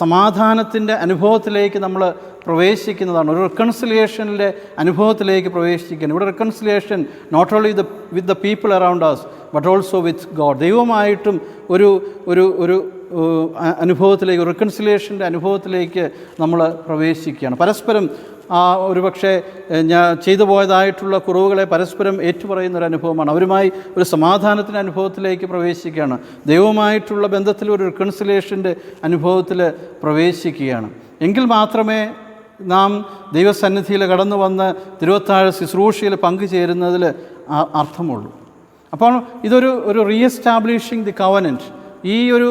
സമാധാനത്തിൻ്റെ അനുഭവത്തിലേക്ക് നമ്മൾ പ്രവേശിക്കുന്നതാണ്. ഒരു റിക്കൺസിലിയേഷനിലെ അനുഭവത്തിലേക്ക് പ്രവേശിക്കുന്നത്. ഇവിടെ reconciliation not only with the people around us but also with God. ദൈവമായിട്ടും ഒരു അനുഭവത്തിലേക്ക്, റിക്കൺസിലിയേഷൻ്റെ അനുഭവത്തിലേക്ക് നമ്മൾ പ്രവേശിക്കുകയാണ്. പരസ്പരം ഒരുപക്ഷെ ഞാൻ ചെയ്തു പോയതായിട്ടുള്ള കുറവുകളെ പരസ്പരം ഏറ്റുപറയുന്നൊരു അനുഭവമാണ്. അവരുമായി ഒരു സമാധാനത്തിൻ്റെ അനുഭവത്തിലേക്ക് പ്രവേശിക്കുകയാണ്. ദൈവമായിട്ടുള്ള ബന്ധത്തിൽ ഒരു റിക്കൺസിലിയേഷൻ്റെ അനുഭവത്തിൽ പ്രവേശിക്കുകയാണ്. എങ്കിൽ മാത്രമേ നാം ദൈവസന്നിധിയിൽ കടന്നു വന്ന് തിരുവത്താഴ ശുശ്രൂഷയിൽ പങ്കുചേരുന്നതിൽ അർത്ഥമുള്ളൂ. അപ്പോൾ ഇതൊരു റീഎസ്റ്റാബ്ലിഷിങ് ദി കവനൻറ്റ്, ഈ ഒരു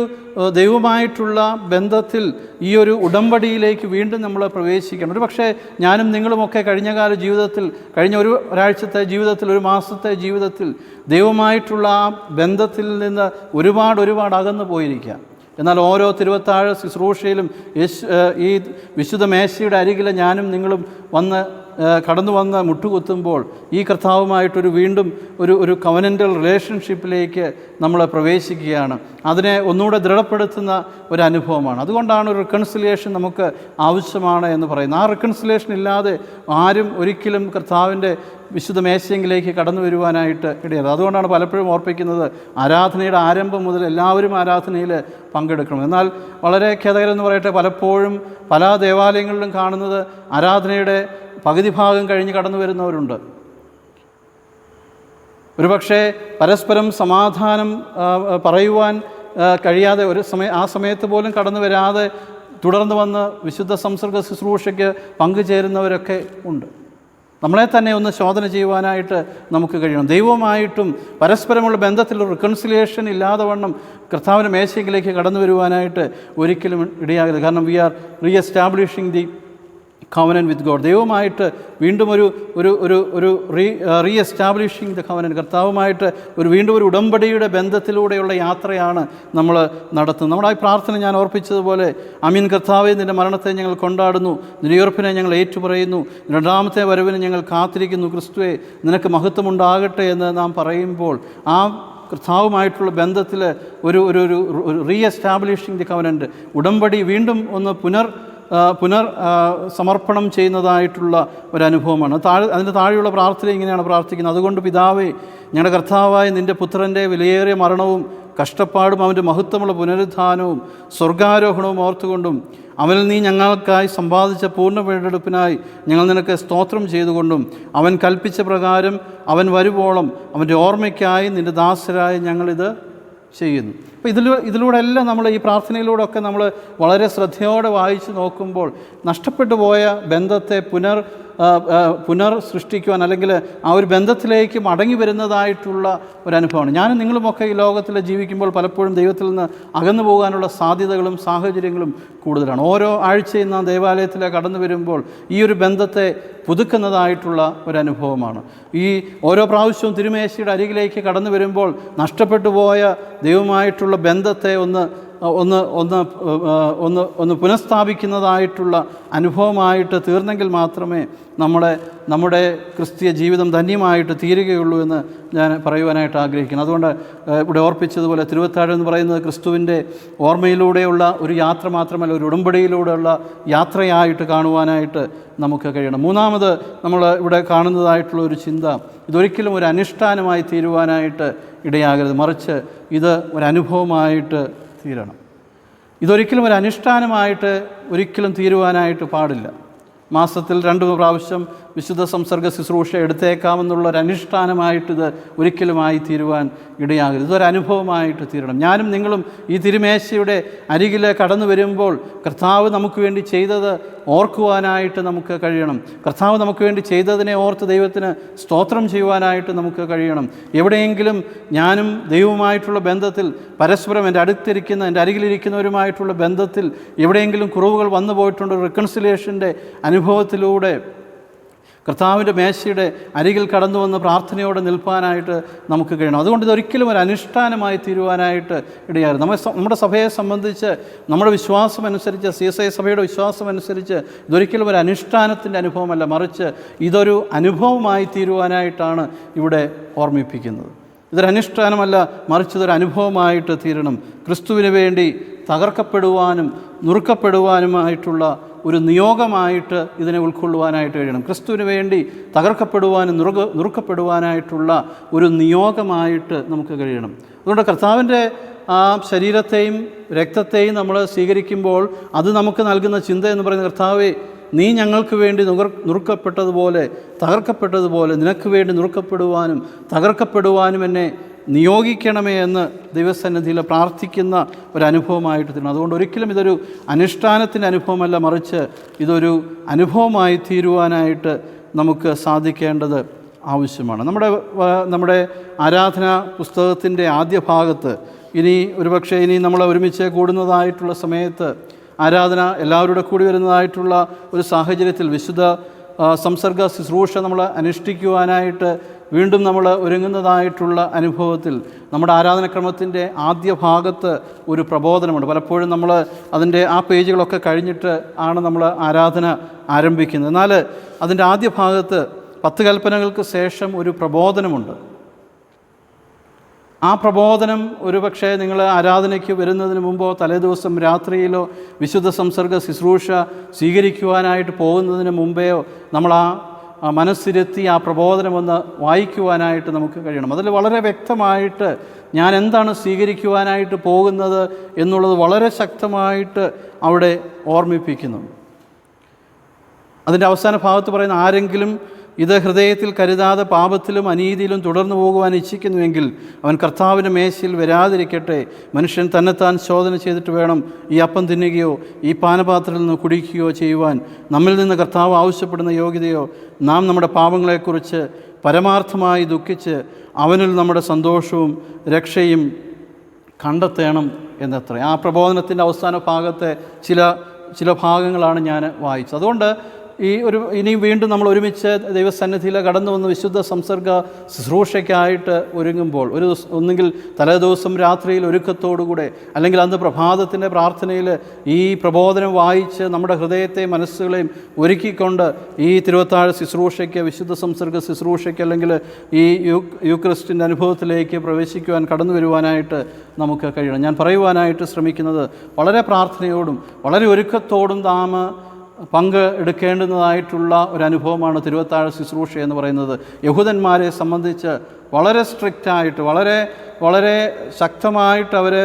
ദൈവമായിട്ടുള്ള ബന്ധത്തിൽ ഈ ഒരു ഉടമ്പടിയിലേക്ക് വീണ്ടും നമ്മൾ പ്രവേശിക്കണം. ഒരു പക്ഷേ ഞാനും നിങ്ങളുമൊക്കെ കഴിഞ്ഞകാല ജീവിതത്തിൽ, കഴിഞ്ഞ ഒരാഴ്ചത്തെ ജീവിതത്തിൽ, ഒരു മാസത്തെ ജീവിതത്തിൽ ദൈവമായിട്ടുള്ള ആ ബന്ധത്തിൽ നിന്ന് ഒരുപാട് അകന്നു പോയിരിക്കാം. എന്നാൽ ഓരോ തിരുവത്താഴ ശുശ്രൂഷയിലും ഈ വിശുദ്ധ മേശയുടെ അരികിൽ ഞാനും നിങ്ങളും കടന്നു വന്ന് മുട്ടുകുത്തുമ്പോൾ ഈ കർത്താവുമായിട്ടൊരു വീണ്ടും ഒരു കവനൻ്റൽ റിലേഷൻഷിപ്പിലേക്ക് നമ്മൾ പ്രവേശിക്കുകയാണ്. അതിനെ ഒന്നുകൂടെ ദൃഢപ്പെടുത്തുന്ന ഒരു അനുഭവമാണ്. അതുകൊണ്ടാണ് ഒരു റിക്കൺസിലിയേഷൻ നമുക്ക് ആവശ്യമാണ് എന്ന് പറയുന്നത്. ആ റിക്കൺസിലിയേഷൻ ഇല്ലാതെ ആരും ഒരിക്കലും കർത്താവിൻ്റെ വിശുദ്ധ മേശയെങ്കിലേക്ക് കടന്നു വരുവാനായിട്ട് ഇടയത്. അതുകൊണ്ടാണ് പലപ്പോഴും ഓർപ്പിക്കുന്നത് ആരാധനയുടെ ആരംഭം മുതൽ എല്ലാവരും ആരാധനയിൽ പങ്കെടുക്കണം. എന്നാൽ വളരെ ഖേദകരമെന്ന് പറയട്ടെ, പലപ്പോഴും പല ദേവാലയങ്ങളിലും കാണുന്നത് ആരാധനയുടെ പകുതി ഭാഗം കഴിഞ്ഞ് കടന്നു വരുന്നവരുണ്ട്. ഒരുപക്ഷെ പരസ്പരം സമാധാനം പറയുവാൻ കഴിയാതെ ആ സമയത്ത് പോലും കടന്നു വരാതെ തുടർന്ന് വന്ന് വിശുദ്ധ സംസർഗ ശുശ്രൂഷയ്ക്ക് പങ്കുചേരുന്നവരൊക്കെ ഉണ്ട്. നമ്മളെ തന്നെ ഒന്ന് ശോധന ചെയ്യുവാനായിട്ട് നമുക്ക് കഴിയണം. ദൈവവുമായിട്ടും പരസ്പരമുള്ള ബന്ധത്തിൽ റിക്കൺസിലിയേഷൻ ഇല്ലാതെ വണ്ണം കർത്താവിൻ്റെ മേശയിലേക്ക് കടന്നു വരുവാനായിട്ട് ഒരിക്കലും ഇടയാകരുത്. കാരണം we are reestablishing the covenant with God. ദൈവമായിട്ട് വീണ്ടും ഒരു റീഎസ്റ്റാബ്ലിഷിംഗ് ദ കവനൻ, കർത്താവുമായിട്ട് വീണ്ടും ഒരു ഉടമ്പടിയുടെ ബന്ധത്തിലൂടെയുള്ള യാത്രയാണ് നമ്മൾ നടത്തുന്നത്. നമ്മുടെ ആ പ്രാർത്ഥന ഞാൻ ഓർപ്പിച്ചതുപോലെ, ആമീൻ കർത്താവേ, നിൻ്റെ മരണത്തെ ഞങ്ങൾ കൊണ്ടാടുന്നു, നിൻ്റെ ഉയർപ്പിനെ ഞങ്ങൾ ഏറ്റുപറയുന്നു, രണ്ടാമത്തെ വരവിന് ഞങ്ങൾ കാത്തിരിക്കുന്നു, ക്രിസ്തുവേ നിനക്ക് മഹത്വമുണ്ടാകട്ടെ എന്ന് നാം പറയുമ്പോൾ ആ കർത്താവുമായിട്ടുള്ള ബന്ധത്തിൽ ഒരു റീഎസ്റ്റാബ്ലിഷിംഗ് ദി കവനൻ്റ്, ഉടമ്പടി വീണ്ടും ഒന്ന് പുനർ സമർപ്പണം ചെയ്യുന്നതായിട്ടുള്ള ഒരനുഭവമാണ്. അതിൻ്റെ താഴെയുള്ള പ്രാർത്ഥന ഇങ്ങനെയാണ് പ്രാർത്ഥിക്കുന്നത്: അതുകൊണ്ട് പിതാവേ, ഞങ്ങളുടെ കർത്താവായ നിൻ്റെ പുത്രൻ്റെ വിലയേറിയ മരണവും കഷ്ടപ്പാടും അവൻ്റെ മഹത്വമുള്ള പുനരുത്ഥാനവും സ്വർഗാരോഹണവും ഓർത്തുകൊണ്ടും അവനിൽ നീ ഞങ്ങൾക്കായി സമ്പാദിച്ച പൂർണ്ണ വീണ്ടെടുപ്പിനായി ഞങ്ങൾ നിനക്ക് സ്തോത്രം ചെയ്തുകൊണ്ടും അവൻ കൽപ്പിച്ച പ്രകാരം അവൻ വരുവോളം അവൻ്റെ ഓർമ്മയ്ക്കായി നിൻ്റെ ദാസരായി ഞങ്ങളിത് ചെയ്യുന്നു. അപ്പോൾ ഇതിലൂടെ എല്ലാം നമ്മൾ ഈ പ്രാർത്ഥനയിലൂടെ ഒക്കെ നമ്മൾ വളരെ ശ്രദ്ധയോടെ വായിച്ച് നോക്കുമ്പോൾ നഷ്ടപ്പെട്ടു പോയ ബന്ധത്തെ പുനർ സൃഷ്ടിക്കുവാൻ, അല്ലെങ്കിൽ ആ ഒരു ബന്ധത്തിലേക്ക് മടങ്ങി വരുന്നതായിട്ടുള്ള ഒരനുഭവമാണ്. ഞാനും നിങ്ങളുമൊക്കെ ഈ ലോകത്തിൽ ജീവിക്കുമ്പോൾ പലപ്പോഴും ദൈവത്തിൽ നിന്ന് അകന്നു പോകാനുള്ള സാധ്യതകളും സാഹചര്യങ്ങളും കൂടുതലാണ്. ഓരോ ആഴ്ചയും നാം ദേവാലയത്തിലേക്ക് കടന്നു വരുമ്പോൾ ഈ ഒരു ബന്ധത്തെ പുതുക്കുന്നതായിട്ടുള്ള ഒരനുഭവമാണ്. ഈ ഓരോ പ്രാവശ്യവും തിരുമേശയുടെ അരികിലേക്ക് കടന്നു വരുമ്പോൾ നഷ്ടപ്പെട്ടു പോയ ദൈവമായിട്ടുള്ള ബന്ധത്തെ ഒന്ന് പുനഃസ്ഥാപിക്കുന്നതായിട്ടുള്ള അനുഭവമായിട്ട് തീർന്നെങ്കിൽ മാത്രമേ നമ്മുടെ ക്രിസ്തീയ ജീവിതം ധന്യമായിട്ട് തീരുകയുള്ളൂ എന്ന് ഞാൻ പറയുവാനായിട്ട് ആഗ്രഹിക്കുന്നു. അതുകൊണ്ട് ഇവിടെ ഓർപ്പിച്ചതുപോലെ തിരുവത്താഴം എന്ന് പറയുന്നത് ക്രിസ്തുവിൻ്റെ ഓർമ്മയിലൂടെയുള്ള ഒരു യാത്ര മാത്രമല്ല, ഒരു ഉടമ്പടിയിലൂടെയുള്ള യാത്രയായിട്ട് കാണുവാനായിട്ട് നമുക്ക് കഴിയണം. മൂന്നാമത് നമ്മൾ ഇവിടെ കാണുന്നതായിട്ടുള്ള ഒരു ചിന്ത, ഇതൊരിക്കലും ഒരു അനുഷ്ഠാനമായി തീരുവാനായിട്ട് ഇടയാകരുത്, മറിച്ച് ഇത് ഒരനുഭവമായിട്ട് തീരണം. ഇതൊരിക്കലും ഒരു അനുഷ്ഠാനമായിട്ട് ഒരിക്കലും തീരുവാനായിട്ട് പാടില്ല. മാസത്തിൽ 2 പ്രാവശ്യം വിശുദ്ധ സംസർഗ ശുശ്രൂഷ എടുത്തേക്കാമെന്നുള്ളൊരു അനുഷ്ഠാനമായിട്ടിത് ഒരിക്കലുമായി തീരുവാൻ ഇടയാകരുത്. ഇതൊരനുഭവമായിട്ട് തീരണം. ഞാനും നിങ്ങളും ഈ തിരുമേശയുടെ അരികിൽ കടന്നു വരുമ്പോൾ കർത്താവ് നമുക്ക് വേണ്ടി ചെയ്തത് ഓർക്കുവാനായിട്ട് നമുക്ക് കഴിയണം. കർത്താവ് നമുക്ക് വേണ്ടി ചെയ്തതിനെ ഓർത്ത് ദൈവത്തിന് സ്തോത്രം ചെയ്യുവാനായിട്ട് നമുക്ക് കഴിയണം. എവിടെയെങ്കിലും ഞാനും ദൈവവുമായിട്ടുള്ള ബന്ധത്തിൽ പരസ്പരം എൻ്റെ അരികിലിരിക്കുന്നവരുമായിട്ടുള്ള ബന്ധത്തിൽ എവിടെയെങ്കിലും കുറവുകൾ വന്നു പോയിട്ടുണ്ട്, റിക്കൺസിലിയേഷൻ്റെ അനുഭവത്തിലൂടെ കർത്താവിൻ്റെ മേശയുടെ അരികിൽ കടന്നു വന്ന് പ്രാർത്ഥനയോടെ നിൽപ്പാനായിട്ട് നമുക്ക് കഴിയണം. അതുകൊണ്ട് ഇതൊരിക്കലും ഒരു അനുഷ്ഠാനമായി തീരുവാനായിട്ട് ഇടയായിരുന്നു. നമ്മുടെ സഭയെ സംബന്ധിച്ച്, നമ്മുടെ വിശ്വാസം അനുസരിച്ച്, CSI സഭയുടെ വിശ്വാസം അനുസരിച്ച് ഇതൊരിക്കലും ഒരു അനുഷ്ഠാനത്തിൻ്റെ അനുഭവമല്ല, മറിച്ച് ഇതൊരു അനുഭവമായി തീരുവാനായിട്ടാണ് ഇവിടെ ഓർമ്മിപ്പിക്കുന്നത്. ഇതൊരനുഷ്ഠാനമല്ല, മറിച്ച് ഇതൊരു അനുഭവമായിട്ട് തീരണം. ക്രിസ്തുവിന് വേണ്ടി തകർക്കപ്പെടുവാനും നുറുക്കപ്പെടുവാനുമായിട്ടുള്ള ഒരു നിയോഗമായിട്ട് ഇതിനെ ഉൾക്കൊള്ളുവാനായിട്ട് കഴിയണം. ക്രിസ്തുവിന് വേണ്ടി തകർക്കപ്പെടുവാനും നുറുക്കപ്പെടുവാനായിട്ടുള്ള ഒരു നിയോഗമായിട്ട് നമുക്ക് കഴിയണം. അതുകൊണ്ട് കർത്താവിൻ്റെ ആ ശരീരത്തെയും രക്തത്തെയും നമ്മൾ സ്വീകരിക്കുമ്പോൾ അത് നമുക്ക് നൽകുന്ന ചിന്ത എന്ന് പറയുന്നത്, കർത്താവേ, നീ ഞങ്ങൾക്ക് വേണ്ടി നുറുക്കപ്പെട്ടതുപോലെ തകർക്കപ്പെട്ടതുപോലെ നിനക്ക് വേണ്ടി നുറുക്കപ്പെടുവാനും തകർക്കപ്പെടുവാനും എന്നെ നിയോഗിക്കണമേ എന്ന് ദൈവസന്നിധിയിൽ പ്രാർത്ഥിക്കുന്ന ഒരനുഭവമായിട്ട് തീരണം. അതുകൊണ്ട് ഒരിക്കലും ഇതൊരു അനുഷ്ഠാനത്തിൻ്റെ അനുഭവമല്ല, മറിച്ച് ഇതൊരു അനുഭവമായി തീരുവാനായിട്ട് നമുക്ക് സാധിക്കേണ്ടത് ആവശ്യമാണ്. നമ്മുടെ ആരാധനാ പുസ്തകത്തിൻ്റെ ആദ്യ ഭാഗത്ത് ഇനി നമ്മൾ ഒരുമിച്ച് കൂടുന്നതായിട്ടുള്ള സമയത്ത് ആരാധന എല്ലാവരുടെ കൂടി വരുന്നതായിട്ടുള്ള ഒരു സാഹചര്യത്തിൽ വിശുദ്ധ സംസർഗ ശുശ്രൂഷ നമ്മൾ അനുഷ്ഠിക്കുവാനായിട്ട് വീണ്ടും നമ്മൾ ഒരുങ്ങുന്നതായിട്ടുള്ള അനുഭവത്തിൽ നമ്മുടെ ആരാധനക്രമത്തിൻ്റെ ആദ്യ ഭാഗത്ത് ഒരു പ്രബോധനമുണ്ട്. പലപ്പോഴും നമ്മൾ അതിൻ്റെ ആ പേജുകളൊക്കെ കഴിഞ്ഞിട്ട് ആണ് നമ്മൾ ആരാധന ആരംഭിക്കുന്നത്. എന്നാൽ അതിൻ്റെ ആദ്യ ഭാഗത്ത് 10 കൽപ്പനകൾക്ക് ശേഷം ഒരു പ്രബോധനമുണ്ട്. ആ പ്രബോധനം ഒരുപക്ഷെ നിങ്ങൾ ആരാധനയ്ക്ക് വരുന്നതിന് മുമ്പോ തലേദിവസം രാത്രിയിലോ വിശുദ്ധ സംസർഗ ശുശ്രൂഷ സ്വീകരിക്കുവാനായിട്ട് പോകുന്നതിന് മുമ്പെയോ നമ്മൾ മനസ്സിരുത്തി ആ പ്രബോധനമൊന്ന് വായിക്കുവാനായിട്ട് നമുക്ക് കഴിയണം. അതിൽ വളരെ വ്യക്തമായിട്ട് ഞാൻ എന്താണ് സ്വീകരിക്കുവാനായിട്ട് പോകുന്നത് എന്നുള്ളത് വളരെ ശക്തമായിട്ട് അവിടെ ഓർമ്മിപ്പിക്കുന്നു. അതിൻ്റെ അവസാന ഭാഗത്ത് പറയുന്ന, ആരെങ്കിലും ഇത് ഹൃദയത്തിൽ കരുതാതെ പാപത്തിലും അനീതിയിലും തുടർന്നു പോകുവാൻ ഇച്ഛിക്കുന്നുവെങ്കിൽ അവൻ കർത്താവിൻ്റെ മേശയിൽ വരാതിരിക്കട്ടെ. മനുഷ്യൻ തന്നെത്താൻ ശോധന ചെയ്തിട്ട് വേണം ഈ അപ്പം തിന്നുകയോ ഈ പാനപാത്രത്തിൽ നിന്ന് കുടിക്കുകയോ ചെയ്യുവാൻ. നമ്മിൽ നിന്ന് കർത്താവ് ആവശ്യപ്പെടുന്ന യോഗ്യതയോ നാം നമ്മുടെ പാപങ്ങളെക്കുറിച്ച് പരമാർത്ഥമായി ദുഃഖിച്ച് അവനിൽ നമ്മുടെ സന്തോഷവും രക്ഷയും കണ്ടെത്തണം എന്നത്ര. ആ പ്രബോധനത്തിൻ്റെ അവസാന ഭാഗത്തെ ചില ഭാഗങ്ങളാണ് ഞാൻ വായിച്ചത്. അതുകൊണ്ട് ഇനിയും വീണ്ടും നമ്മൾ ഒരുമിച്ച് ദൈവസന്നിധിയിൽ കടന്നു വന്ന് വിശുദ്ധ സംസർഗ ശുശ്രൂഷയ്ക്കായിട്ട് ഒരുങ്ങുമ്പോൾ ഒന്നുകിൽ തലേദിവസം രാത്രിയിൽ ഒരുക്കത്തോടുകൂടെ, അല്ലെങ്കിൽ അന്ന് പ്രഭാതത്തിൻ്റെ പ്രാർത്ഥനയിൽ ഈ പ്രബോധനം വായിച്ച് നമ്മുടെ ഹൃദയത്തെ മനസ്സുകളെയും ഒരുക്കിക്കൊണ്ട് ഈ തിരുവത്താഴ് ശുശ്രൂഷയ്ക്ക്, വിശുദ്ധ സംസർഗ ശുശ്രൂഷയ്ക്ക്, അല്ലെങ്കിൽ ഈ യൂക്രിസ്റ്റിൻ്റെ അനുഭവത്തിലേക്ക് പ്രവേശിക്കുവാൻ കടന്നു വരുവാനായിട്ട് നമുക്ക് കഴിയണം. ഞാൻ പറയുവാനായിട്ട് ശ്രമിക്കുന്നത്, വളരെ പ്രാർത്ഥനയോടും വളരെ ഒരുക്കത്തോടും നാം പങ്കെടുക്കേണ്ടുന്നതായിട്ടുള്ള ഒരനുഭവമാണ് തിരുവത്താഴ ശുശ്രൂഷ എന്ന് പറയുന്നത്. യഹൂദന്മാരെ സംബന്ധിച്ച് വളരെ സ്ട്രിക്റ്റായിട്ട്, വളരെ ശക്തമായിട്ട് അവർ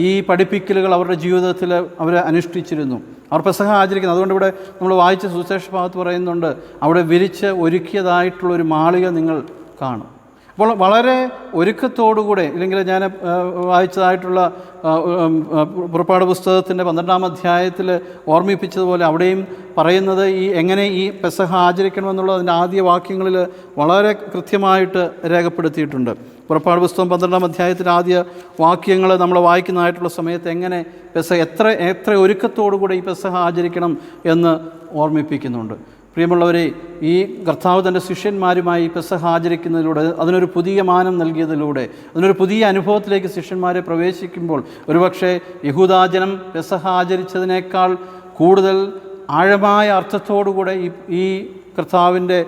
ഈ പഠിപ്പിക്കലുകൾ അവരുടെ ജീവിതത്തിൽ അവർ അനുഷ്ഠിച്ചിരുന്നു. അവർ പെസഹ ആചരിക്കുന്നത്. അതുകൊണ്ട് ഇവിടെ നമ്മൾ വായിച്ച സുവിശേഷ ഭാഗത്ത് പറയുന്നുണ്ട്, അവിടെ വിരിച്ച് ഒരുക്കിയതായിട്ടുള്ളൊരു മാളിക നിങ്ങൾ കാണും. അപ്പോൾ വളരെ ഒരുക്കത്തോടുകൂടെ, ഇല്ലെങ്കിൽ ഞാൻ വായിച്ചതായിട്ടുള്ള പുറപ്പാട് പുസ്തകത്തിൻ്റെ 12-ാം അധ്യായത്തിൽ ഓർമ്മിപ്പിച്ചതുപോലെ അവിടെയും പറയുന്നത് എങ്ങനെ ഈ പെസഹ ആചരിക്കണമെന്നുള്ളത് അതിൻ്റെ ആദ്യ വാക്യങ്ങളിൽ വളരെ കൃത്യമായിട്ട് രേഖപ്പെടുത്തിയിട്ടുണ്ട്. പുറപ്പാട് പുസ്തകം 12-ാം അധ്യായത്തിൻ്റെ ആദ്യ വാക്യങ്ങൾ നമ്മൾ വായിക്കുന്നതായിട്ടുള്ള സമയത്ത് എങ്ങനെ എത്ര ഒരുക്കത്തോടുകൂടെ ഈ പെസഹ ആചരിക്കണം എന്ന് ഓർമ്മിപ്പിക്കുന്നുണ്ട്. പ്രിയമുള്ളവരെ, ഈ കർത്താവ് തൻ്റെ ശിഷ്യന്മാരുമായി പെസഹ ആചരിക്കുന്നതിലൂടെ, അതിനൊരു പുതിയ മാനം നൽകിയതിലൂടെ, അതിനൊരു പുതിയ അനുഭവത്തിലേക്ക് ശിഷ്യന്മാരെ പ്രവേശിക്കുമ്പോൾ ഒരുപക്ഷെ യഹൂദാജനം പെസഹ ആചരിച്ചതിനേക്കാൾ കൂടുതൽ ആഴമായ അർത്ഥത്തോടുകൂടെ ഈ കർത്താവിൻ്റെ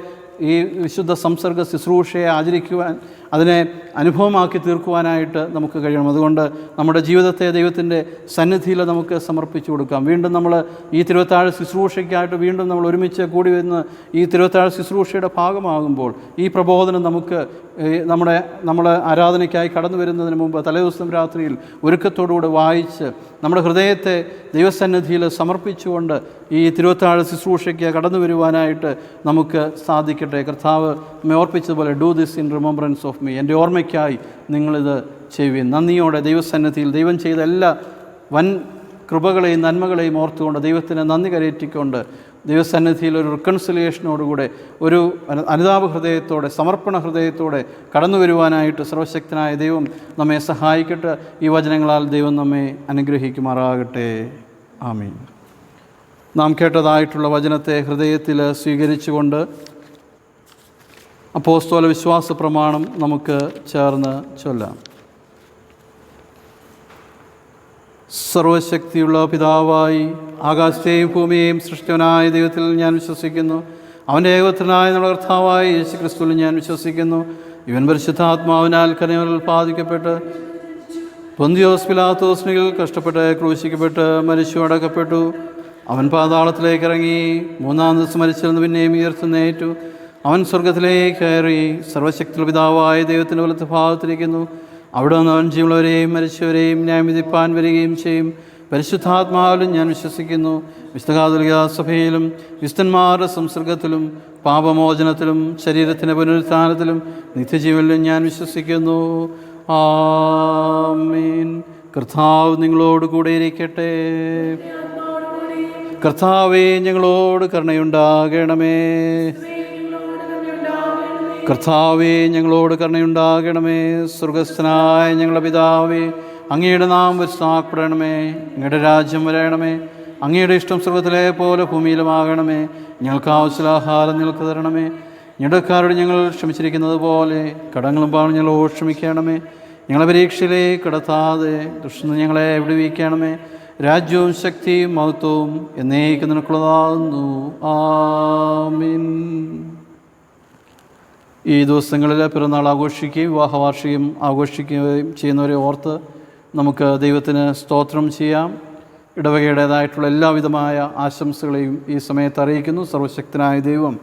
ഈ വിശുദ്ധ സംസർഗ ശുശ്രൂഷയെ ആചരിക്കുവാൻ, അതിനെ അനുഭവമാക്കി തീർക്കുവാനായിട്ട് നമുക്ക് കഴിയണം. അതുകൊണ്ട് നമ്മുടെ ജീവിതത്തെ ദൈവത്തിൻ്റെ സന്നിധിയിൽ നമുക്ക് സമർപ്പിച്ചു കൊടുക്കാം. വീണ്ടും നമ്മൾ ഈ തിരുവത്താഴ് ശുശ്രൂഷയ്ക്കായിട്ട് വീണ്ടും നമ്മൾ ഒരുമിച്ച് കൂടി വരുന്ന ഈ തിരുവത്താഴ് ശുശ്രൂഷയുടെ ഭാഗമാകുമ്പോൾ ഈ പ്രബോധനം നമുക്ക് നമ്മൾ ആരാധനയ്ക്കായി കടന്നു വരുന്നതിന് മുമ്പ് തലേദിവസം രാത്രിയിൽ ഒരുക്കത്തോടുകൂടെ വായിച്ച് നമ്മുടെ ഹൃദയത്തെ ദൈവസന്നിധിയിൽ സമർപ്പിച്ചുകൊണ്ട് ഈ തിരുവത്താഴ് ശുശ്രൂഷയ്ക്ക് കടന്നു വരുവാനായിട്ട് നമുക്ക് സാധിക്കട്ടെ. കർത്താവ് നമ്മെ ഓർപ്പിച്ചതുപോലെ, do this in remembrance of me, എൻ്റെ ഓർമ്മയ്ക്കായി നിങ്ങളിത് ചെയ്യുവിൻ. നന്ദിയോടെ ദൈവസന്നിധിയിൽ ദൈവം ചെയ്ത എല്ലാ വൻ കൃപകളെയും നന്മകളെയും ഓർത്തുകൊണ്ട് ദൈവത്തിന് നന്ദി കരയറ്റിക്കൊണ്ട് ദൈവസന്നിധിയിൽ ഒരു റിക്കൺസിലിയേഷനോടുകൂടെ, ഒരു അനുതാപ ഹൃദയത്തോടെ, സമർപ്പണ ഹൃദയത്തോടെ കടന്നു വരുവാനായിട്ട് സർവശക്തനായ ദൈവം നമ്മെ സഹായിക്കട്ടെ. ഈ വചനങ്ങളാൽ ദൈവം നമ്മെ അനുഗ്രഹിക്കുമാറാകട്ടെ. ആമീൻ. നാം കേട്ടതായിട്ടുള്ള വചനത്തെ ഹൃദയത്തിൽ സ്വീകരിച്ചുകൊണ്ട് അപ്പോസ്തല വിശ്വാസ പ്രമാണം നമുക്ക് ചേർന്ന് ചൊല്ലാം. സർവശക്തിയുള്ള പിതാവായി ആകാശത്തെയും ഭൂമിയെയും സൃഷ്ടിവനായ ദൈവത്തിൽ ഞാൻ വിശ്വസിക്കുന്നു. അവൻ്റെ ഏകപുത്രനായ നമ്മുടെ കർത്താവായ യേശു ക്രിസ്തുവിൽ ഞാൻ വിശ്വസിക്കുന്നു. ഇവൻ പരിശുദ്ധാത്മാവിനാൽ കന്യകയിൽ ഉൽപ്പാദിക്കപ്പെട്ട് പൊന്തിയോസ് പിലാത്തോസിനിൽ കഷ്ടപ്പെട്ട് ക്രൂശിക്കപ്പെട്ട് മരിച്ചു അടക്കപ്പെട്ടു. അവൻ പാതാളത്തിലേക്ക് ഇറങ്ങി 3-ാം ദിവസം മരിച്ചിരുന്ന് പിന്നെയും ഉയർത്തുന്നേറ്റു. അവൻ സ്വർഗത്തിലേക്ക് കയറി സർവശക്തിയുള്ള പിതാവായ ദൈവത്തിൻ്റെ വലത്ത് ഭാഗത്തിരിക്കുന്നു. അവിടെ നിന്ന് അവൻ ജീവനുള്ളവരെയും മരിച്ചവരെയും ന്യായം വിധിപ്പാൻ വരികയും ചെയ്യും. പരിശുദ്ധാത്മാവിലും ഞാൻ വിശ്വസിക്കുന്നു. വിശുദ്ധ കത്തോലിക്കാ സഭയിലും വിശുദ്ധന്മാരുടെ സംസർഗത്തിലും പാപമോചനത്തിലും ശരീരത്തിൻ്റെ പുനരുത്ഥാനത്തിലും നിത്യജീവനിലും ഞാൻ വിശ്വസിക്കുന്നു. ആമീൻ. കർത്താവ് നിങ്ങളോട് കൂടെ ഇരിക്കട്ടെ. കർത്താവേ, ഞങ്ങളോട് കരുണയുണ്ടാകണമേ. കർത്താവേ, ഞങ്ങളോട് കരുണയുണ്ടാകണമേ. സ്വർഗസ്ഥനായ ഞങ്ങളുടെ പിതാവേ, അങ്ങയുടെ നാമം പരിശുദ്ധമാക്കപ്പെടണമേ. അങ്ങയുടെ രാജ്യം വരണമേ. അങ്ങയുടെ ഇഷ്ടം സ്വർഗത്തിലെ പോലെ ഭൂമിയിലുമാകണമേ. ഞങ്ങൾക്ക് ആവശ്യമുള്ള ആഹാരം ഞങ്ങൾക്ക് തരണമേ. ഞെടുക്കാരോട് ഞങ്ങൾ ക്ഷമിച്ചിരിക്കുന്നത് പോലെ കടങ്ങളും പാവങ്ങളും ഞങ്ങളോട് ക്ഷമിക്കണമേ. ഞങ്ങളെ പരീക്ഷയിലേക്ക് കടത്താതെ ദുഷ്ടനിൽ ഞങ്ങളെ വിടുവിക്കണമേ. രാജ്യവും ശക്തിയും മഹത്വവും എന്നേക്കും നിനക്കുള്ളതാകുന്നു. ആമീൻ. ഈ ദിവസങ്ങളിൽ പിറന്നാൾ ആഘോഷിക്കുകയും വിവാഹവാർഷികം ആഘോഷിക്കുകയും ചെയ്യുന്നവരെ ഓർത്ത് നമുക്ക് ദൈവത്തിന് സ്തോത്രം ചെയ്യാം. ഇടവകയുടേതായിട്ടുള്ള എല്ലാവിധമായ ആശംസകളെയും ഈ സമയത്ത് അറിയിക്കുന്നു. സർവശക്തനായ ദൈവം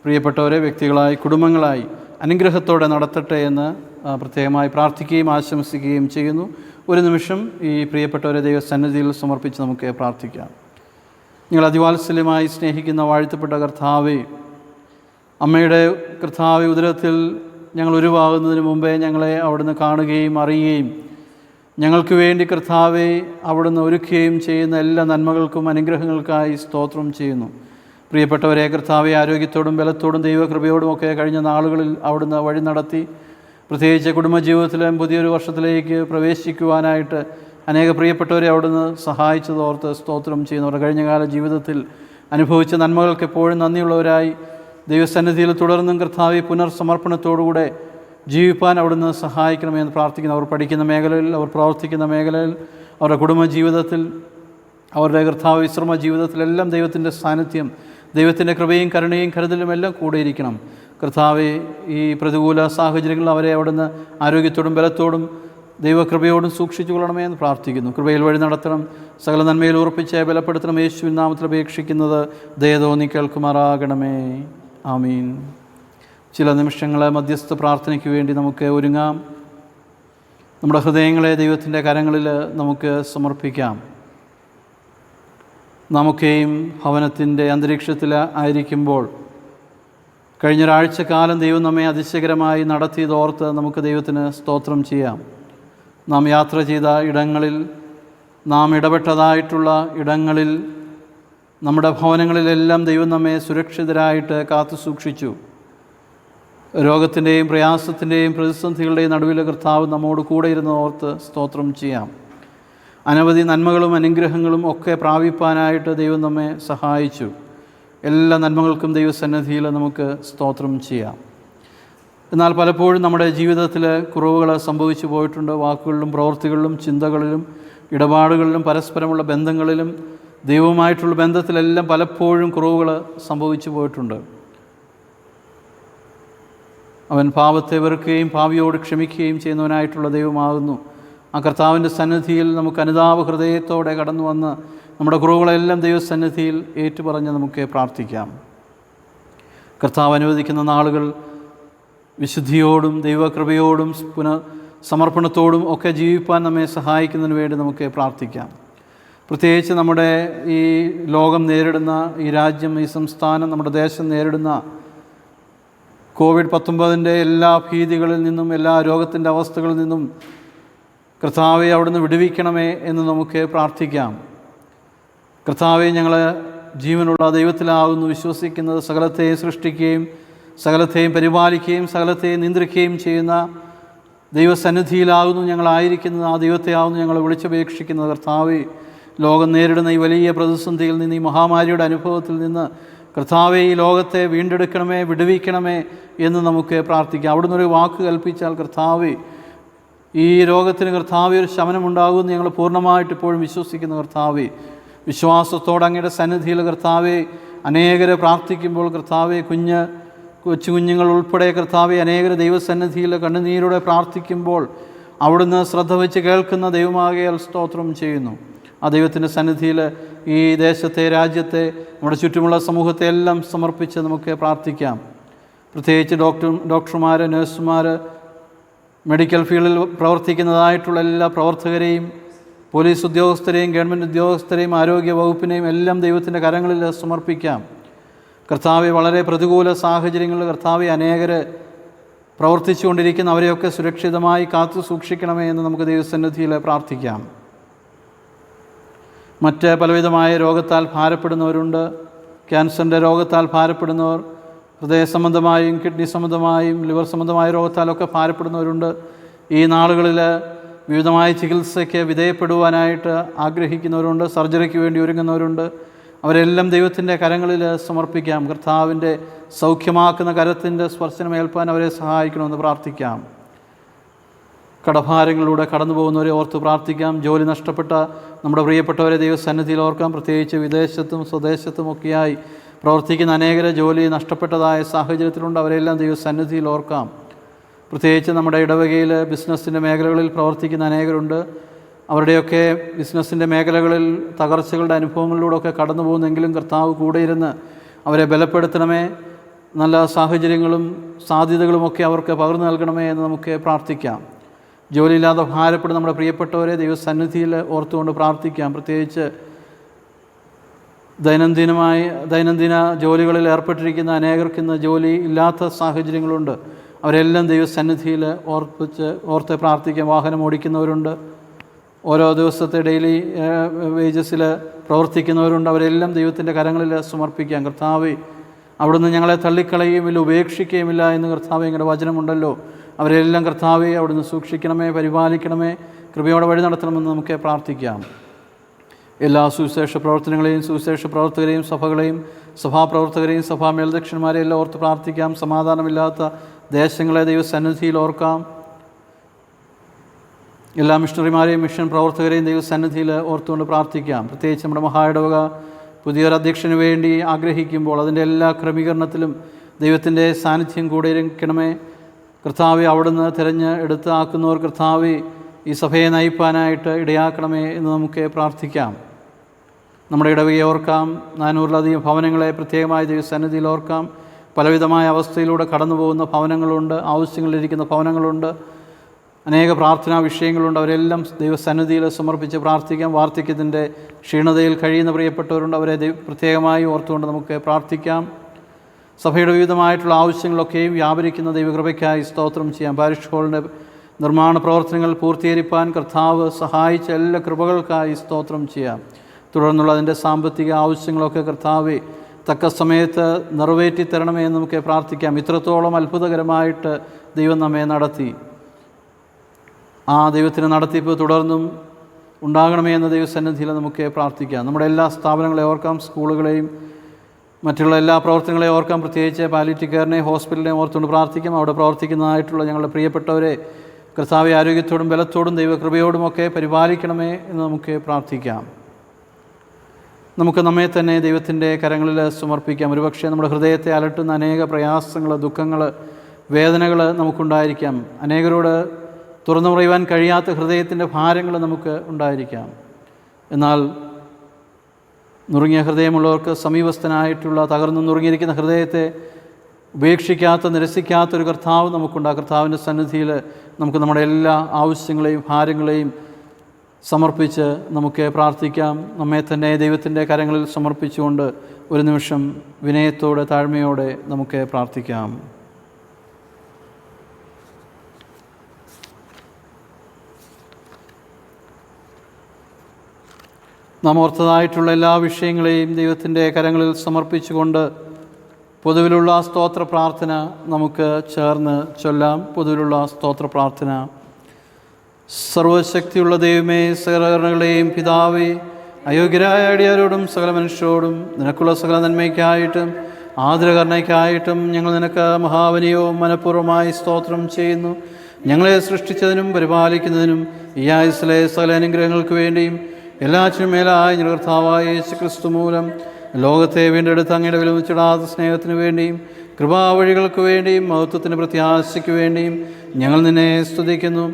പ്രിയപ്പെട്ടവരെ വ്യക്തികളായി കുടുംബങ്ങളായി അനുഗ്രഹത്തോടെ നടത്തട്ടെ എന്ന് പ്രത്യേകമായി പ്രാർത്ഥിക്കുകയും ആശംസിക്കുകയും ചെയ്യുന്നു. ഒരു നിമിഷം ഈ പ്രിയപ്പെട്ടവരെ ദൈവസന്നിധിയിൽ സമർപ്പിച്ച് നമുക്ക് പ്രാർത്ഥിക്കാം. നിങ്ങൾ അതിവാത്സല്യമായി സ്നേഹിക്കുന്ന വാഴ്ത്തപ്പെട്ട കർത്താവേ, അമ്മയുടെ കർത്താവെ, ഉദരത്തിൽ ഞങ്ങൾ ഉരുവാകുന്നതിന് മുമ്പേ ഞങ്ങളെ അവിടുന്ന് കാണുകയും അറിയുകയും ഞങ്ങൾക്ക് വേണ്ടി കർത്താവെ അവിടുന്ന് ഒരുക്കുകയും ചെയ്യുന്ന എല്ലാ നന്മകൾക്കും അനുഗ്രഹങ്ങൾക്കായി സ്തോത്രം ചെയ്യുന്നു. പ്രിയപ്പെട്ടവരെ, കർത്താവെ, ആരോഗ്യത്തോടും ബലത്തോടും ദൈവകൃപയോടുമൊക്കെ കഴിഞ്ഞ നാളുകളിൽ അവിടുന്ന് വഴി നടത്തി. പ്രത്യേകിച്ച് കുടുംബജീവിതത്തിലും പുതിയൊരു വർഷത്തിലേക്ക് പ്രവേശിക്കുവാനായിട്ട് അനേക പ്രിയപ്പെട്ടവരെ അവിടുന്ന് സഹായിച്ചതോർത്ത് സ്തോത്രം ചെയ്യുന്നവർ കഴിഞ്ഞകാല ജീവിതത്തിൽ അനുഭവിച്ച നന്മകൾക്ക് എപ്പോഴും നന്ദിയുള്ളവരായി ദൈവസന്നിധിയിൽ തുടർന്നും കർത്താവെ പുനർസമർപ്പണത്തോടുകൂടെ ജീവിപ്പാൻ അവിടുന്ന് സഹായിക്കണമെന്ന് പ്രാർത്ഥിക്കുന്നു. അവർ പഠിക്കുന്ന മേഖലയിൽ, അവർ പ്രവർത്തിക്കുന്ന മേഖലയിൽ, അവരുടെ കുടുംബജീവിതത്തിൽ, അവരുടെ കർത്താവ് വിശ്രമ ജീവിതത്തിലെല്ലാം ദൈവത്തിൻ്റെ സാന്നിധ്യം, ദൈവത്തിൻ്റെ കൃപയും കരുണയും കരുതലും എല്ലാം കൂടെയിരിക്കണം. കർത്താവെ, ഈ പ്രതികൂല സാഹചര്യങ്ങളിൽ അവരെ അവിടുന്ന് ആരോഗ്യത്തോടും ബലത്തോടും ദൈവകൃപയോടും സൂക്ഷിച്ചു കൊള്ളണമേ എന്ന് പ്രാർത്ഥിക്കുന്നു. കൃപയിൽ വഴി നടത്തണം, സകല നന്മയിൽ ഉറപ്പിച്ച് ബലപ്പെടുത്തണം. യേശുവിൻ നാമത്തിൽ അപേക്ഷിക്കുന്നത് ദയതോന്നി കേൾക്കുമാറാകണമേ. ആമീൻ. ചില നിമിഷങ്ങൾ മധ്യസ്ഥ പ്രാർത്ഥനയ്ക്ക് വേണ്ടി നമുക്ക് ഒരുങ്ങാം. നമ്മുടെ ഹൃദയങ്ങളെ ദൈവത്തിൻ്റെ കരങ്ങളിൽ നമുക്ക് സമർപ്പിക്കാം. നമുക്കെയും ഭവനത്തിൻ്റെ അന്തരീക്ഷത്തിൽ ആയിരിക്കുമ്പോൾ കഴിഞ്ഞൊരാഴ്ചക്കാലം ദൈവം നമ്മെ അതിശയകരമായി നടത്തിയതോർത്ത് നമുക്ക് ദൈവത്തിന് സ്തോത്രം ചെയ്യാം. നാം യാത്ര ചെയ്ത ഇടങ്ങളിൽ, നാം ഇടപെട്ടതായിട്ടുള്ള ഇടങ്ങളിൽ, നമ്മുടെ ഭവനങ്ങളിലെല്ലാം ദൈവം നമ്മെ സുരക്ഷിതരായിട്ട് കാത്തു സൂക്ഷിച്ചു. രോഗത്തിൻ്റെയും പ്രയാസത്തിൻ്റെയും പ്രതിസന്ധികളുടെയും നടുവിലെ കർത്താവ് നമ്മോട് കൂടെ ഇരുന്ന് ഓർത്ത് സ്തോത്രം ചെയ്യാം. അനവധി നന്മകളും അനുഗ്രഹങ്ങളും ഒക്കെ പ്രാപിപ്പാനായിട്ട് ദൈവം നമ്മെ സഹായിച്ചു. എല്ലാ നന്മകൾക്കും ദൈവസന്നിധിയിൽ നമുക്ക് സ്തോത്രം ചെയ്യാം. എന്നാൽ പലപ്പോഴും നമ്മുടെ ജീവിതത്തിൽ കുറവുകൾ സംഭവിച്ചു പോയിട്ടുണ്ട്. വാക്കുകളിലും പ്രവൃത്തികളിലും ചിന്തകളിലും ഇടപാടുകളിലും പരസ്പരമുള്ള ബന്ധങ്ങളിലും ദൈവവുമായിട്ടുള്ള ബന്ധത്തിലെല്ലാം പലപ്പോഴും കുറവുകൾ സംഭവിച്ചു പോയിട്ടുണ്ട്. അവൻ പാപത്തെ വെറുക്കുകയും പാപിയോട് ക്ഷമിക്കുകയും ചെയ്യുന്നവനായിട്ടുള്ള ദൈവമാകുന്നു. ആ കർത്താവിൻ്റെ സന്നിധിയിൽ നമുക്ക് അനുതാപ ഹൃദയത്തോടെ കടന്നു വന്ന് നമ്മുടെ കുറവുകളെല്ലാം ദൈവസന്നിധിയിൽ ഏറ്റുപറഞ്ഞ് നമുക്ക് പ്രാർത്ഥിക്കാം. കർത്താവ് അനുവദിക്കുന്ന നാളുകൾ വിശുദ്ധിയോടും ദൈവകൃപയോടും സമർപ്പണത്തോടും ഒക്കെ ജീവിപ്പാൻ നമ്മെ സഹായിക്കുന്നതിന് വേണ്ടി നമുക്ക് പ്രാർത്ഥിക്കാം. പ്രത്യേകിച്ച് നമ്മുടെ ഈ ലോകം നേരിടുന്ന, ഈ രാജ്യം, ഈ സംസ്ഥാനം, നമ്മുടെ ദേശം നേരിടുന്ന COVID-19 എല്ലാ ഭീതികളിൽ നിന്നും, എല്ലാ രോഗത്തിൻ്റെ അവസ്ഥകളിൽ നിന്നും കർത്താവെ അവിടുന്ന് വിടുവിക്കണമേ എന്ന് നമുക്ക് പ്രാർത്ഥിക്കാം. കർത്താവെ, ഞങ്ങൾ ജീവനുള്ള ദൈവത്തിലാകുന്നു വിശ്വസിക്കുന്നത്. സകലത്തെയും സൃഷ്ടിക്കുകയും സകലത്തെയും പരിപാലിക്കുകയും സകലത്തെയും നിയന്ത്രിക്കുകയും ചെയ്യുന്ന ദൈവസന്നിധിയിലാകുന്നു ഞങ്ങളായിരിക്കുന്നത്. ആ ദൈവത്തെ ആകുന്നു ഞങ്ങൾ വിളിച്ചപേക്ഷിക്കുന്നത്. കർത്താവെ, ലോകം നേരിടുന്ന ഈ വലിയ പ്രതിസന്ധിയിൽ നിന്ന്, ഈ മഹാമാരിയുടെ അനുഭവത്തിൽ നിന്ന് കർത്താവെ ഈ ലോകത്തെ വീണ്ടെടുക്കണമേ, വിടുവിക്കണമേ എന്ന് നമുക്ക് പ്രാർത്ഥിക്കാം. അവിടുന്ന് ഒരു വാക്ക് കൽപ്പിച്ചാൽ കർത്താവെ ഈ രോഗത്തിന് കർത്താവെ ഒരു ശമനമുണ്ടാകുമെന്ന് ഞങ്ങൾ പൂർണ്ണമായിട്ട് ഇപ്പോഴും വിശ്വസിക്കുന്ന കർത്താവെ, വിശ്വാസത്തോടെ അങ്ങയുടെ സന്നിധിയിൽ കർത്താവെ അനേകരെ പ്രാർത്ഥിക്കുമ്പോൾ കർത്താവെ, കൊച്ചു കുഞ്ഞുങ്ങൾ ഉൾപ്പെടെ കർത്താവെ അനേകർ ദൈവസന്നിധിയിൽ കണ്ണുനീരോടെ പ്രാർത്ഥിക്കുമ്പോൾ അവിടുന്ന് ശ്രദ്ധ വെച്ച് കേൾക്കുന്ന ദൈവമാകയാൽ സ്തോത്രം ചെയ്യുന്നു. ആ ദൈവത്തിൻ്റെ സന്നിധിയിൽ ഈ ദേശത്തെ, രാജ്യത്തെ, നമ്മുടെ ചുറ്റുമുള്ള സമൂഹത്തെ എല്ലാം സമർപ്പിച്ച് നമുക്ക് പ്രാർത്ഥിക്കാം. പ്രത്യേകിച്ച് ഡോക്ടർമാർ, നഴ്സുമാർ, മെഡിക്കൽ ഫീൽഡിൽ പ്രവർത്തിക്കുന്നതായിട്ടുള്ള എല്ലാ പ്രവർത്തകരെയും, പോലീസ് ഉദ്യോഗസ്ഥരെയും, ഗവൺമെൻറ് ഉദ്യോഗസ്ഥരെയും, ആരോഗ്യ വകുപ്പിനെയും എല്ലാം ദൈവത്തിൻ്റെ കരങ്ങളിൽ സമർപ്പിക്കാം. കർത്താവെ, വളരെ പ്രതികൂല സാഹചര്യങ്ങളിൽ കർത്താവെ അനേകർ പ്രവർത്തിച്ചു കൊണ്ടിരിക്കുന്ന അവരെയൊക്കെ സുരക്ഷിതമായി കാത്തു സൂക്ഷിക്കണമേ എന്ന് നമുക്ക് ദൈവസന്നിധിയിൽ പ്രാർത്ഥിക്കാം. മറ്റ് പലവിധമായ രോഗത്താൽ ഭാരപ്പെടുന്നവരുണ്ട്. ക്യാൻസറിൻ്റെ രോഗത്താൽ ഭാരപ്പെടുന്നവർ, ഹൃദയ സംബന്ധമായും കിഡ്നി സംബന്ധമായും ലിവർ സംബന്ധമായ രോഗത്താലൊക്കെ ഭാരപ്പെടുന്നവരുണ്ട്. ഈ നാളുകളിൽ വിവിധമായ ചികിത്സയ്ക്ക് വിധേയപ്പെടുവാനായിട്ട് ആഗ്രഹിക്കുന്നവരുണ്ട്. സർജറിക്ക് വേണ്ടി ഒരുങ്ങുന്നവരുണ്ട്. അവരെല്ലാം ദൈവത്തിൻ്റെ കരങ്ങളിൽ സമർപ്പിക്കാം. കർത്താവിൻ്റെ സൗഖ്യമാക്കുന്ന കരത്തിൻ്റെ സ്പർശനമേൽപ്പാൻ അവരെ സഹായിക്കണമെന്ന് പ്രാർത്ഥിക്കാം. കടഭാരങ്ങളിലൂടെ കടന്നു പോകുന്നവരെ ഓർത്ത് പ്രാർത്ഥിക്കാം. ജോലി നഷ്ടപ്പെട്ട നമ്മുടെ പ്രിയപ്പെട്ടവരെ ദൈവസന്നിധിയിൽ ഓർക്കാം. പ്രത്യേകിച്ച് വിദേശത്തും സ്വദേശത്തും ഒക്കെയായി പ്രവർത്തിക്കുന്ന അനേകരെ ജോലി നഷ്ടപ്പെട്ടതായ സാഹചര്യത്തിലുണ്ട്. അവരെല്ലാം ദൈവസന്നിധിയിൽ ഓർക്കാം. പ്രത്യേകിച്ച് നമ്മുടെ ഇടവകയിൽ ബിസിനസ്സിൻ്റെ മേഖലകളിൽ പ്രവർത്തിക്കുന്ന അനേകരുണ്ട്. അവരുടെയൊക്കെ ബിസിനസ്സിൻ്റെ മേഖലകളിൽ തകർച്ചകളുടെ അനുഭവങ്ങളിലൂടെയൊക്കെ കടന്നു പോകുന്നെങ്കിലും കർത്താവ് കൂടെ ഇരുന്ന് അവരെ ബലപ്പെടുത്തണമേ. നല്ല സാഹചര്യങ്ങളും സാധ്യതകളുമൊക്കെ അവർക്ക് പകർന്നു നൽകണമേ എന്ന് നമുക്ക് പ്രാർത്ഥിക്കാം. ജോലിയില്ലാതെ ഭാരപ്പെടുന്ന നമ്മുടെ പ്രിയപ്പെട്ടവരെ ദൈവസന്നിധിയിൽ ഓർത്തുകൊണ്ട് പ്രാർത്ഥിക്കാം. പ്രത്യേകിച്ച് ദൈനംദിന ജോലികളിൽ ഏർപ്പെട്ടിരിക്കുന്ന അനേകർക്ക് ഇന്ന് ജോലി ഇല്ലാത്ത സാഹചര്യങ്ങളുണ്ട്. അവരെല്ലാം ദൈവസന്നിധിയിൽ ഓർത്ത് പ്രാർത്ഥിക്കാം. വാഹനം ഓടിക്കുന്നവരുണ്ട്, ഓരോ ദിവസത്തെ ഡെയിലി വേജസിൽ പ്രവർത്തിക്കുന്നവരുണ്ട്. അവരെല്ലാം ദൈവത്തിൻ്റെ കരങ്ങളിൽ സമർപ്പിക്കാം. കർത്താവേ, അവിടുന്ന് ഞങ്ങളെ തള്ളിക്കളയുമില്ല ഉപേക്ഷിക്കുകയുമില്ല എന്ന് കർത്താവേ ഞങ്ങളുടെ വചനമുണ്ടല്ലോ. അവരെല്ലാം കർത്താവേ അവിടുന്ന് സൂക്ഷിക്കണമേ, പരിപാലിക്കണമേ, കൃപയോടെ വഴി നടത്തണമെന്ന് നമുക്ക് പ്രാർത്ഥിക്കാം. എല്ലാ സുവിശേഷ പ്രവർത്തനങ്ങളെയും സുവിശേഷ പ്രവർത്തകരെയും സഭകളെയും സഭാപ്രവർത്തകരെയും സഭാ മേൽദക്ഷന്മാരെയും എല്ലാം ഓർത്ത് പ്രാർത്ഥിക്കാം. സമാധാനമില്ലാത്ത ദേശങ്ങളെ ദൈവസന്നിധിയിൽ ഓർക്കാം. എല്ലാ മിഷണറിമാരെയും മിഷൻ പ്രവർത്തകരെയും ദൈവസന്നിധിയിൽ ഓർത്തുകൊണ്ട് പ്രാർത്ഥിക്കാം. പ്രത്യേകിച്ച് നമ്മുടെ മഹായിടവക പുതിയൊരു അധ്യക്ഷന് വേണ്ടി ആഗ്രഹിക്കുമ്പോൾ അതിൻ്റെ എല്ലാ ക്രമീകരണത്തിലും ദൈവത്തിൻ്റെ സാന്നിധ്യം കൂടെ ഇരിക്കണമേ. കർത്താവെ, അവിടുന്ന് തിരഞ്ഞ് എടുത്താക്കുന്നവർ കർത്താവെ ഈ സഭയെ നയിപ്പാനായിട്ട് ഇടയാക്കണമേ എന്ന് നമുക്ക് പ്രാർത്ഥിക്കാം. നമ്മുടെ ഇടവകയെ ഓർക്കാം. 400-ലധികം ഭവനങ്ങളെ പ്രത്യേകമായി ദൈവസന്നിധിയിൽ ഓർക്കാം. പലവിധമായ അവസ്ഥയിലൂടെ കടന്നു പോകുന്ന ഭവനങ്ങളുണ്ട്, ആവശ്യങ്ങളിലിരിക്കുന്ന ഭവനങ്ങളുണ്ട്, അനേക പ്രാർത്ഥനാ വിഷയങ്ങളുണ്ട്. അവരെല്ലാം ദൈവസന്നിധിയിൽ സമർപ്പിച്ച് പ്രാർത്ഥിക്കാം. വാർദ്ധക്യത്തിൻ്റെ ക്ഷീണതയിൽ കഴിയുന്ന പ്രിയപ്പെട്ടവരുണ്ട്. അവരെ പ്രത്യേകമായി ഓർത്തുകൊണ്ട് നമുക്ക് പ്രാർത്ഥിക്കാം. സഭയുടെ വിവിധമായിട്ടുള്ള ആവശ്യങ്ങളൊക്കെയും വ്യാപരിക്കുന്ന ദൈവകൃപയ്ക്കായി സ്തോത്രം ചെയ്യാം. പാരിഷ് ഹാളിൻ്റെ നിർമ്മാണ പ്രവർത്തനങ്ങൾ പൂർത്തീകരിപ്പാൻ കർത്താവ് സഹായിച്ച എല്ലാ കൃപകൾക്കായി സ്തോത്രം ചെയ്യാം. തുടർന്നുള്ള അതിൻ്റെ സാമ്പത്തിക ആവശ്യങ്ങളൊക്കെ കർത്താവെ തക്ക സമയത്ത് നിറവേറ്റി തരണമേ എന്ന് നമുക്ക് പ്രാർത്ഥിക്കാം. ഇത്രത്തോളം അത്ഭുതകരമായിട്ട് ദൈവം നമ്മെ നടത്തി. ആ ദൈവത്തിൻ്റെ നടത്തിപ്പ് തുടർന്നും ഉണ്ടാകണമേ എന്ന ദൈവസന്നിധിയിൽ നമുക്ക് പ്രാർത്ഥിക്കാം. നമ്മുടെ എല്ലാ സ്ഥാപനങ്ങളെ ഓർക്കാം, സ്കൂളുകളെയും മറ്റുള്ള എല്ലാ പ്രവർത്തനങ്ങളെയും ഓർക്കാം. പ്രത്യേകിച്ച് പാലിയേറ്റീവ് കെയറിനെയും ഹോസ്പിറ്റലിനെയും ഓർത്തുകൊണ്ട് പ്രാർത്ഥിക്കാം. അവിടെ പ്രവർത്തിക്കുന്നതായിട്ടുള്ള ഞങ്ങളുടെ പ്രിയപ്പെട്ടവരെ കർത്താവെ ആരോഗ്യത്തോടും ബലത്തോടും ദൈവകൃപയോടുമൊക്കെ പരിപാലിക്കണമേ എന്ന് നമുക്ക് പ്രാർത്ഥിക്കാം. നമുക്ക് നമ്മെ തന്നെ ദൈവത്തിൻ്റെ കരങ്ങളിൽ സമർപ്പിക്കാം. ഒരുപക്ഷെ നമ്മുടെ ഹൃദയത്തെ അലട്ടുന്ന അനേക പ്രയാസങ്ങൾ, ദുഃഖങ്ങൾ, വേദനകൾ നമുക്കുണ്ടായിരിക്കാം. അനേകരോട് തുറന്നു പറയുവാൻ കഴിയാത്ത ഹൃദയത്തിൻ്റെ ഭാരങ്ങൾ നമുക്ക് ഉണ്ടായിരിക്കാം. എന്നാൽ നുറുങ്ങിയ ഹൃദയമുള്ളവർക്ക് സമീപസ്ഥനായിട്ടുള്ള തകർന്നു നുറുങ്ങിയിരിക്കുന്ന ഹൃദയത്തെ ഉപേക്ഷിക്കാത്ത നിരസിക്കാത്തൊരു കർത്താവ് നമുക്കുണ്ട്. ആ കർത്താവിൻ്റെ സന്നിധിയിൽ നമുക്ക് നമ്മുടെ എല്ലാ ആവശ്യങ്ങളെയും ഭാരങ്ങളെയും സമർപ്പിച്ച് നമുക്ക് പ്രാർത്ഥിക്കാം. നമ്മെ തന്നെ ദൈവത്തിൻ്റെ കരങ്ങളിൽ സമർപ്പിച്ചുകൊണ്ട് ഒരു നിമിഷം വിനയത്തോടെ താഴ്മയോടെ നമുക്ക് പ്രാർത്ഥിക്കാം. നാം ഓർത്തതായിട്ടുള്ള എല്ലാ വിഷയങ്ങളെയും ദൈവത്തിൻ്റെ കരങ്ങളിൽ സമർപ്പിച്ചുകൊണ്ട് പൊതുവിലുള്ള സ്തോത്ര പ്രാർത്ഥന നമുക്ക് ചേർന്ന് ചൊല്ലാം. പൊതുവിലുള്ള സ്തോത്ര പ്രാർത്ഥന. സർവശക്തിയുള്ള ദൈവമേ, സകലകരുണകളുടെയും പിതാവേ, അയോഗ്യരായ അടിയാരോടും സകല മനുഷ്യരോടും നിനക്കുള്ള സകല നന്മയ്ക്കായിട്ടും ആദരകരുണയ്ക്കായിട്ടും ഞങ്ങൾ നിനക്ക് മഹാവനിയവും മനഃപൂർവ്വമായി സ്തോത്രം ചെയ്യുന്നു. ഞങ്ങളെ സൃഷ്ടിച്ചതിനും പരിപാലിക്കുന്നതിനും ഈ ആയുസ്സിലെ സകല അനുഗ്രഹങ്ങൾക്ക് വേണ്ടിയും എല്ലാറ്റിനും മേലായ ഞങ്ങളുടെ കർത്താവായ യേശുക്രിസ്തു മൂലം ലോകത്തെ വീണ്ടെടുത്ത് അങ്ങയുടെ വിലമിച്ചിടാത്ത സ്നേഹത്തിന് വേണ്ടിയും കൃപാവഴികൾക്ക് വേണ്ടിയും മഹത്വത്തിന് പ്രത്യാശയ്ക്ക് വേണ്ടിയും ഞങ്ങൾ നിന്നെ സ്തുതിക്കുന്നു.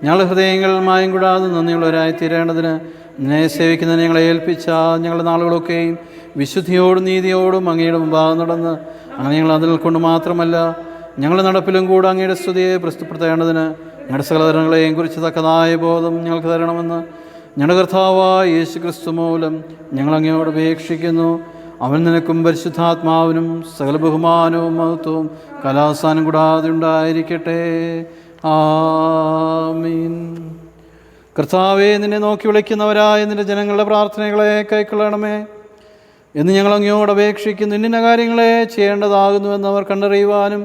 ഞങ്ങളുടെ ഹൃദയങ്ങൾ മായം കൂടാതെ നന്ദിയുള്ളവരായി തീരേണ്ടതിന് നിന്നെ സേവിക്കുന്നതിന് ഞങ്ങളെ ഏൽപ്പിച്ച ഞങ്ങളുടെ നാളുകളൊക്കെയും വിശുദ്ധിയോടും നീതിയോടും അങ്ങയുടെ മുമ്പാകെ നടന്ന് അങ്ങനെ ഞങ്ങൾ അതിൽ കൊണ്ട് മാത്രമല്ല ഞങ്ങളുടെ നടപ്പിലും കൂടെ അങ്ങയുടെ സ്തുതിയെ പ്രസ്തുപ്പെടുത്തേണ്ടതിന് ഞങ്ങളുടെ സകലതരങ്ങളെയും കുറിച്ച് തക്കതായ ബോധം ഞങ്ങൾക്ക് തരണമെന്ന് ഞങ്ങളുടെ കർത്താവായ യേശുക്രിസ്തു മൂലം ഞങ്ങൾ അങ്ങയോട് അപേക്ഷിക്കുന്നു. അവൻ നിനക്കും പരിശുദ്ധാത്മാവിനും സകല ബഹുമാനവും മഹത്വവും കലാസാനം കൂടാതെ ഉണ്ടായിരിക്കട്ടെ. ആമീൻ. കർത്താവേ, നിന്നെ നോക്കി വിളിക്കുന്നവരായ നിന്റെ ജനങ്ങളുടെ പ്രാർത്ഥനകളെ കൈക്കൊള്ളണമേ എന്ന് ഞങ്ങൾ അങ്ങയോട് അപേക്ഷിക്കുന്നു. ഇന്ന കാര്യങ്ങളെ ചെയ്യേണ്ടതാകുന്നുവെന്ന് അവർ കണ്ടറിയുവാനും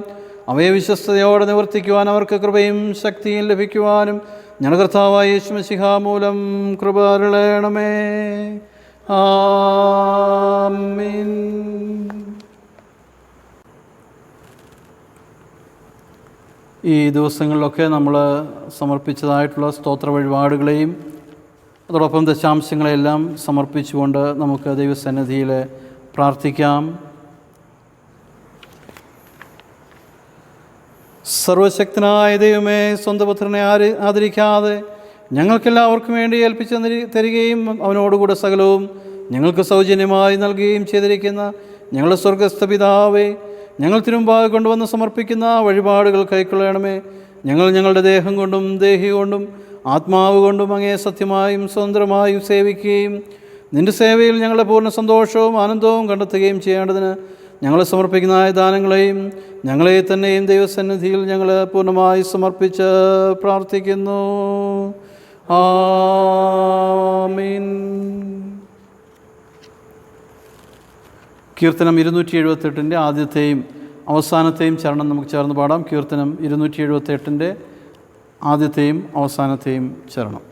അവയെ വിശ്വസ്തയോടെ നിവർത്തിക്കുവാൻ അവർക്ക് കൃപയും ശക്തിയും ലഭിക്കുവാനും ഞങ്ങളുടെ കർത്താവായ യേശു മശിഹാ മൂലം കൃപ അരുളണമേ. ആമേൻ. ഈ ദിവസങ്ങളിലൊക്കെ നമ്മൾ സമർപ്പിച്ചതായിട്ടുള്ള സ്തോത്ര വഴിപാടുകളെയും അതോടൊപ്പം ദശാംശങ്ങളെല്ലാം സമർപ്പിച്ചുകൊണ്ട് നമുക്ക് ദൈവസന്നിധിയിൽ പ്രാർത്ഥിക്കാം. സർവശക്തനായ ദൈവമേ, സ്വന്തം പുത്രനെ ആദരിക്കാതെ ഞങ്ങൾക്കെല്ലാവർക്കും വേണ്ടി ഏൽപ്പിച്ച് തരികയും അവനോടുകൂടെ സകലവും ഞങ്ങൾക്ക് സൗജന്യമായി നൽകുകയും ചെയ്തിരിക്കുന്ന ഞങ്ങളുടെ സ്വർഗസ്ഥ പിതാവേ, ഞങ്ങൾ തിരുമുമ്പാകെ കൊണ്ടുവന്ന് സമർപ്പിക്കുന്ന വഴിപാടുകൾ കൈക്കൊള്ളണമേ. ഞങ്ങൾ ഞങ്ങളുടെ ദേഹം കൊണ്ടും ദേഹി കൊണ്ടും ആത്മാവ് കൊണ്ടും അങ്ങയെ സത്യമായും സ്വതന്ത്രമായും സേവിക്കുകയും നിൻ്റെ സേവയിൽ ഞങ്ങളുടെ പൂർണ്ണ സന്തോഷവും ആനന്ദവും കണ്ടെത്തുകയും ചെയ്യേണ്ടതിന് ഞങ്ങൾ സമർപ്പിക്കുന്ന ദാനങ്ങളെയും ഞങ്ങളെ തന്നെയും ദൈവസന്നിധിയിൽ ഞങ്ങൾ പൂർണ്ണമായി സമർപ്പിച്ച് പ്രാർത്ഥിക്കുന്നു. ആമീൻ. കീർത്തനം 278 ആദ്യത്തെയും അവസാനത്തെയും ചരണം നമുക്ക് ചേർന്ന് പാടാം. കീർത്തനം 278 ആദ്യത്തെയും അവസാനത്തെയും ചരണം.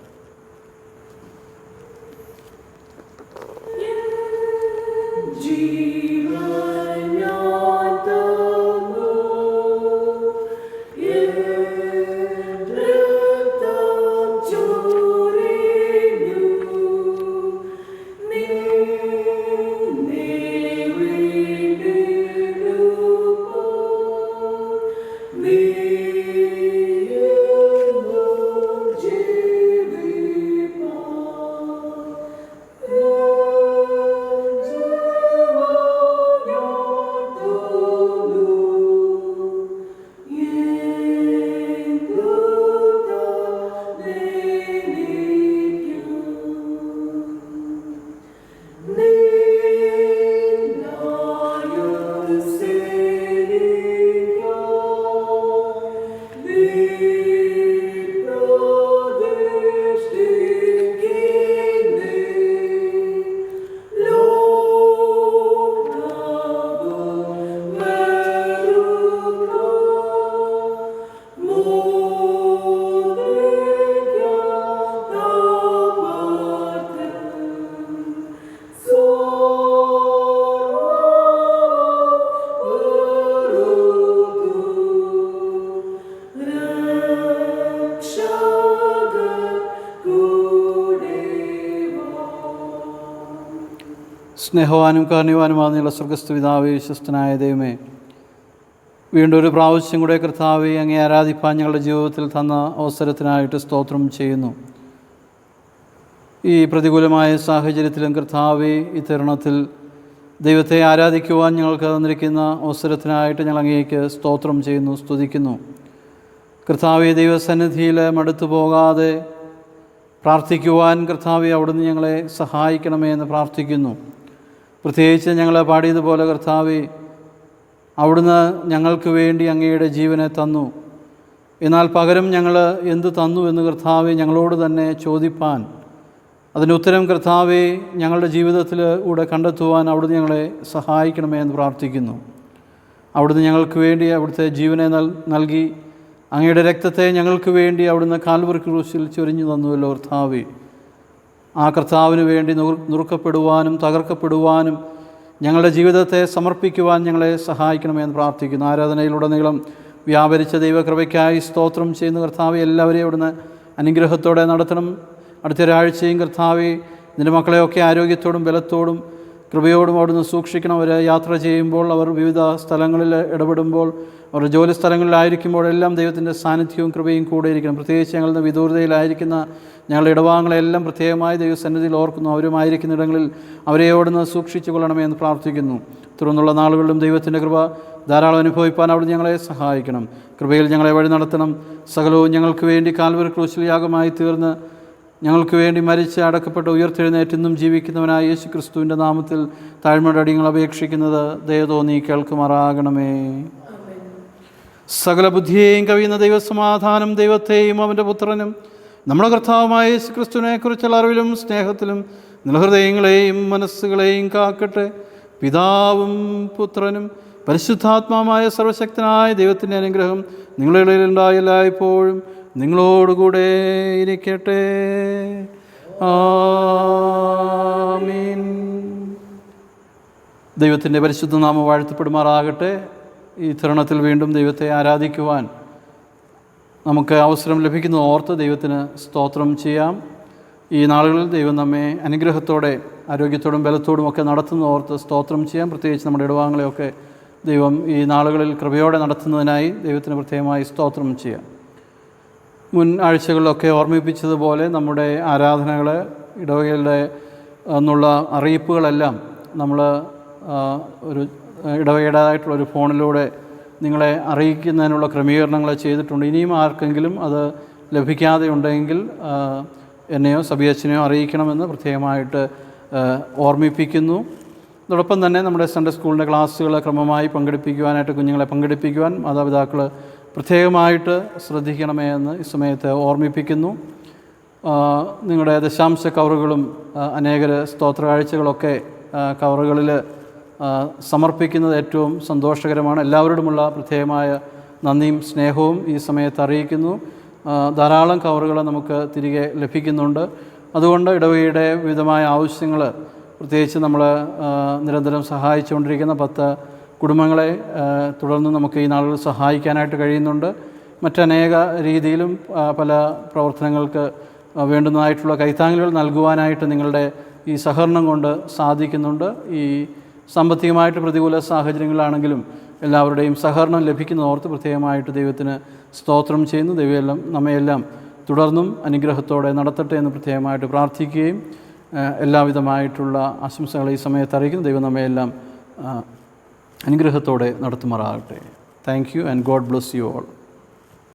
സ്നേഹവാനും കാരുണ്യവാനുമാകുന്ന സ്വർഗസ്ഥ പിതാവേ, വിശ്വസ്തനായ ദൈവമേ, വീണ്ടും ഒരു പ്രാവശ്യം കൂടെ കർത്താവേ, അങ്ങേ ആരാധിപ്പാൻ ഞങ്ങളുടെ ജീവിതത്തിൽ തന്ന അവസരത്തിനായിട്ട് സ്തോത്രം ചെയ്യുന്നു. ഈ പ്രതികൂലമായ സാഹചര്യത്തിലും കർത്താവേ, ഈ തരുണത്തിൽ ദൈവത്തെ ആരാധിക്കുവാൻ ഞങ്ങൾക്ക് തന്നിരിക്കുന്ന അവസരത്തിനായിട്ട് ഞങ്ങൾ അങ്ങേക്ക് സ്തോത്രം ചെയ്യുന്നു, സ്തുതിക്കുന്നു. കർത്താവേ, ദൈവസന്നിധിയിൽ മടുത്തു പോകാതെ പ്രാർത്ഥിക്കുവാൻ കർത്താവേ, അവിടുന്ന് ഞങ്ങളെ സഹായിക്കണമേ എന്ന് പ്രാർത്ഥിക്കുന്നു. പ്രത്യേകിച്ച് ഞങ്ങൾ പാടിയതുപോലെ കർത്താവേ, അവിടുന്ന് ഞങ്ങൾക്ക് വേണ്ടി അങ്ങയുടെ ജീവനെ തന്നു. എന്നാൽ പകരം ഞങ്ങൾ എന്ത് തന്നു എന്ന് കർത്താവേ ഞങ്ങളോട് തന്നെ ചോദിപ്പാൻ, അതിന് ഉത്തരം കർത്താവേ ഞങ്ങളുടെ ജീവിതത്തിൽ കൂടെ കണ്ടെത്തുവാൻ അവിടുന്ന് ഞങ്ങളെ സഹായിക്കണമേ എന്ന് പ്രാർത്ഥിക്കുന്നു. അവിടുന്ന് ഞങ്ങൾക്ക് വേണ്ടി അവിടുത്തെ ജീവനെ നൽകി അങ്ങയുടെ രക്തത്തെ ഞങ്ങൾക്ക് വേണ്ടി അവിടുന്ന് കാൽവറി ക്രൂശിൽ ചൊരിഞ്ഞു തന്നുവല്ലോ കർത്താവേ. ആ കർത്താവിന് വേണ്ടി നുറുക്കപ്പെടുവാനും തകർക്കപ്പെടുവാനും ഞങ്ങളുടെ ജീവിതത്തെ സമർപ്പിക്കുവാൻ ഞങ്ങളെ സഹായിക്കണമെന്ന് പ്രാർത്ഥിക്കുന്നു. ആരാധനയിലുടനീളം വ്യാപരിച്ച ദൈവകൃപയ്ക്കായി സ്തോത്രം ചെയ്യുന്ന കർത്താവെ, എല്ലാവരെയും അവിടുന്ന് അനുഗ്രഹത്തോടെ നടത്തണം. അടുത്തൊരാഴ്ചയും കർത്താവെ, നിൻ്റെ മക്കളെയൊക്കെ ആരോഗ്യത്തോടും ബലത്തോടും കൃപയോടും അവിടുന്ന് സൂക്ഷിക്കണം. അവർ യാത്ര ചെയ്യുമ്പോൾ, അവർ വിവിധ സ്ഥലങ്ങളിൽ ഇടപെടുമ്പോൾ, അവർ ജോലി സ്ഥലങ്ങളിലായിരിക്കുമ്പോഴെല്ലാം ദൈവത്തിൻ്റെ സാന്നിധ്യവും കൃപയും കൂടെ ഇരിക്കണം. പ്രത്യേകിച്ച് ഞങ്ങളുടെ വിദൂരതയിലായിരിക്കുന്ന ഞങ്ങളുടെ ഇടവാങ്ങളെല്ലാം പ്രത്യേകമായി ദൈവസന്നിധിയിൽ ഓർക്കുന്നു. അവരുമായിരിക്കുന്ന ഇടങ്ങളിൽ അവരെ അവിടുന്ന് സൂക്ഷിച്ചു കൊള്ളണമേ എന്ന് പ്രാർത്ഥിക്കുന്നു. തുടർന്നുള്ള നാളുകളിലും ദൈവത്തിൻ്റെ കൃപ ധാരാളം അനുഭവിപ്പാൻ അവിടുന്ന് ഞങ്ങളെ സഹായിക്കണം. കൃപയിൽ ഞങ്ങളെ വഴി നടത്തണം. സകലവും ഞങ്ങൾക്ക് വേണ്ടി കാൽവറി ക്രൂശിൽ യാഗമായി തീർന്ന് ഞങ്ങൾക്ക് വേണ്ടി മരിച്ച് അടക്കപ്പെട്ട് ഉയർത്തെഴുന്നേറ്റ് ഇന്നും ജീവിക്കുന്നവനായ യേശു ക്രിസ്തുവിൻ്റെ നാമത്തിൽ താഴ്മയുടെ അടിയങ്ങൾ അപേക്ഷിക്കുന്നത് ദയ തോന്നി കേൾക്കുമാറാകണമേ. സകല ബുദ്ധിയെയും കവിയുന്ന ദൈവസമാധാനം ദൈവത്തെയും അവൻ്റെ പുത്രനും നമ്മുടെ കർത്താവുമായ യേശു ക്രിസ്തുവിനെക്കുറിച്ചുള്ള അറിവിലും സ്നേഹത്തിലും നിലഹൃദയങ്ങളെയും മനസ്സുകളെയും കാക്കട്ടെ. പിതാവും പുത്രനും പരിശുദ്ധാത്മാവുമായ സർവശക്തനായ ദൈവത്തിൻ്റെ അനുഗ്രഹം നിങ്ങളുടെ ഇടയിലുണ്ടായ എല്ലായ്പ്പോഴും നിങ്ങളോടുകൂടെ ഇരിക്കട്ടെ. ആമീൻ. ദൈവത്തിൻ്റെ പരിശുദ്ധ നാമം വാഴ്ത്തപ്പെടുമാറാകട്ടെ. ഈ തരുണത്തിൽ വീണ്ടും ദൈവത്തെ ആരാധിക്കുവാൻ നമുക്ക് അവസരം ലഭിക്കുന്നത് ഓർത്ത് ദൈവത്തിന് സ്തോത്രം ചെയ്യാം. ഈ നാളുകളിൽ ദൈവം നമ്മെ അനുഗ്രഹത്തോടെ ആരോഗ്യത്തോടും ബലത്തോടും ഒക്കെ നടത്തുന്ന ഓർത്ത് സ്തോത്രം ചെയ്യാം. പ്രത്യേകിച്ച് നമ്മുടെ ഇടവാങ്ങളെയൊക്കെ ദൈവം ഈ നാളുകളിൽ കൃപയോടെ നടത്തുന്നതിനായി ദൈവത്തിന് പ്രത്യേകമായി സ്തോത്രം ചെയ്യാം. മുൻ ആഴ്ചകളിലൊക്കെ ഓർമ്മിപ്പിച്ചതുപോലെ നമ്മുടെ ആരാധനകൾ ഇടവകകളുടെ എന്നുള്ള അറിയിപ്പുകളെല്ലാം നമ്മൾ ഒരു ഇടവകയുടേതായിട്ടുള്ളൊരു ഫോണിലൂടെ നിങ്ങളെ അറിയിക്കുന്നതിനുള്ള ക്രമീകരണങ്ങൾ ചെയ്തിട്ടുണ്ട്. ഇനിയും ആർക്കെങ്കിലും അത് ലഭിക്കാതെ ഉണ്ടെങ്കിൽ എന്നെയോ സബിയച്ചനെയോ അറിയിക്കണമെന്ന് പ്രത്യേകമായിട്ട് ഓർമ്മിപ്പിക്കുന്നു. അതോടൊപ്പം തന്നെ നമ്മുടെ സൺഡേ സ്കൂളിൻ്റെ ക്ലാസ്സുകൾ ക്രമമായി പങ്കെടുപ്പിക്കുവാനായിട്ട് കുഞ്ഞുങ്ങളെ പങ്കെടുപ്പിക്കുവാൻ മാതാപിതാക്കൾ പ്രത്യേകമായിട്ട് ശ്രദ്ധിക്കണമേ എന്ന് ഈ സമയത്ത് ഓർമ്മിപ്പിക്കുന്നു. നിങ്ങളുടെ ദശാംശ കവറുകളും അനേകർ സ്തോത്ര കാഴ്ചകളൊക്കെ കവറുകളിൽ സമർപ്പിക്കുന്നത് ഏറ്റവും സന്തോഷകരമാണ്. എല്ലാവരോടുമുള്ള പ്രത്യേകമായ നന്ദിയും സ്നേഹവും ഈ സമയത്ത് അറിയിക്കുന്നു. ധാരാളം കവറുകൾ നമുക്ക് തിരികെ ലഭിക്കുന്നുണ്ട്. അതുകൊണ്ട് ഇടവകയുടെ വിവിധമായ ആവശ്യങ്ങൾ, പ്രത്യേകിച്ച് നമ്മൾ നിരന്തരം സഹായിച്ചുകൊണ്ടിരിക്കുന്ന 10 കുടുംബങ്ങളെ തുടർന്ന് നമുക്ക് ഈ നാളുകളിൽ സഹായിക്കാനായിട്ട് കഴിയുന്നുണ്ട്. മറ്റനേക രീതിയിലും പല പ്രവർത്തനങ്ങൾക്ക് വേണ്ടുന്നതായിട്ടുള്ള കൈത്താങ്ങലുകൾ നൽകുവാനായിട്ട് നിങ്ങളുടെ ഈ സഹകരണം കൊണ്ട് സാധിക്കുന്നുണ്ട്. ഈ സാമ്പത്തികമായിട്ട് പ്രതികൂല സാഹചര്യങ്ങളാണെങ്കിലും എല്ലാവരുടെയും സഹകരണം ലഭിക്കുന്നതോർത്ത് പ്രത്യേകമായിട്ട് ദൈവത്തിന് സ്തോത്രം ചെയ്യുന്നു. ദൈവമെല്ലാം നമ്മയെല്ലാം തുടർന്നും അനുഗ്രഹത്തോടെ നടത്തട്ടെ എന്ന് പ്രത്യേകമായിട്ട് പ്രാർത്ഥിക്കുകയും എല്ലാവിധമായിട്ടുള്ള ആശംസകൾ ഈ സമയത്ത് അറിയിക്കുന്നു. ദൈവം നമ്മയെല്ലാം അനുഗ്രഹത്തോടെ നടത്തുമാറാകട്ടെ. Thank you and God bless you all.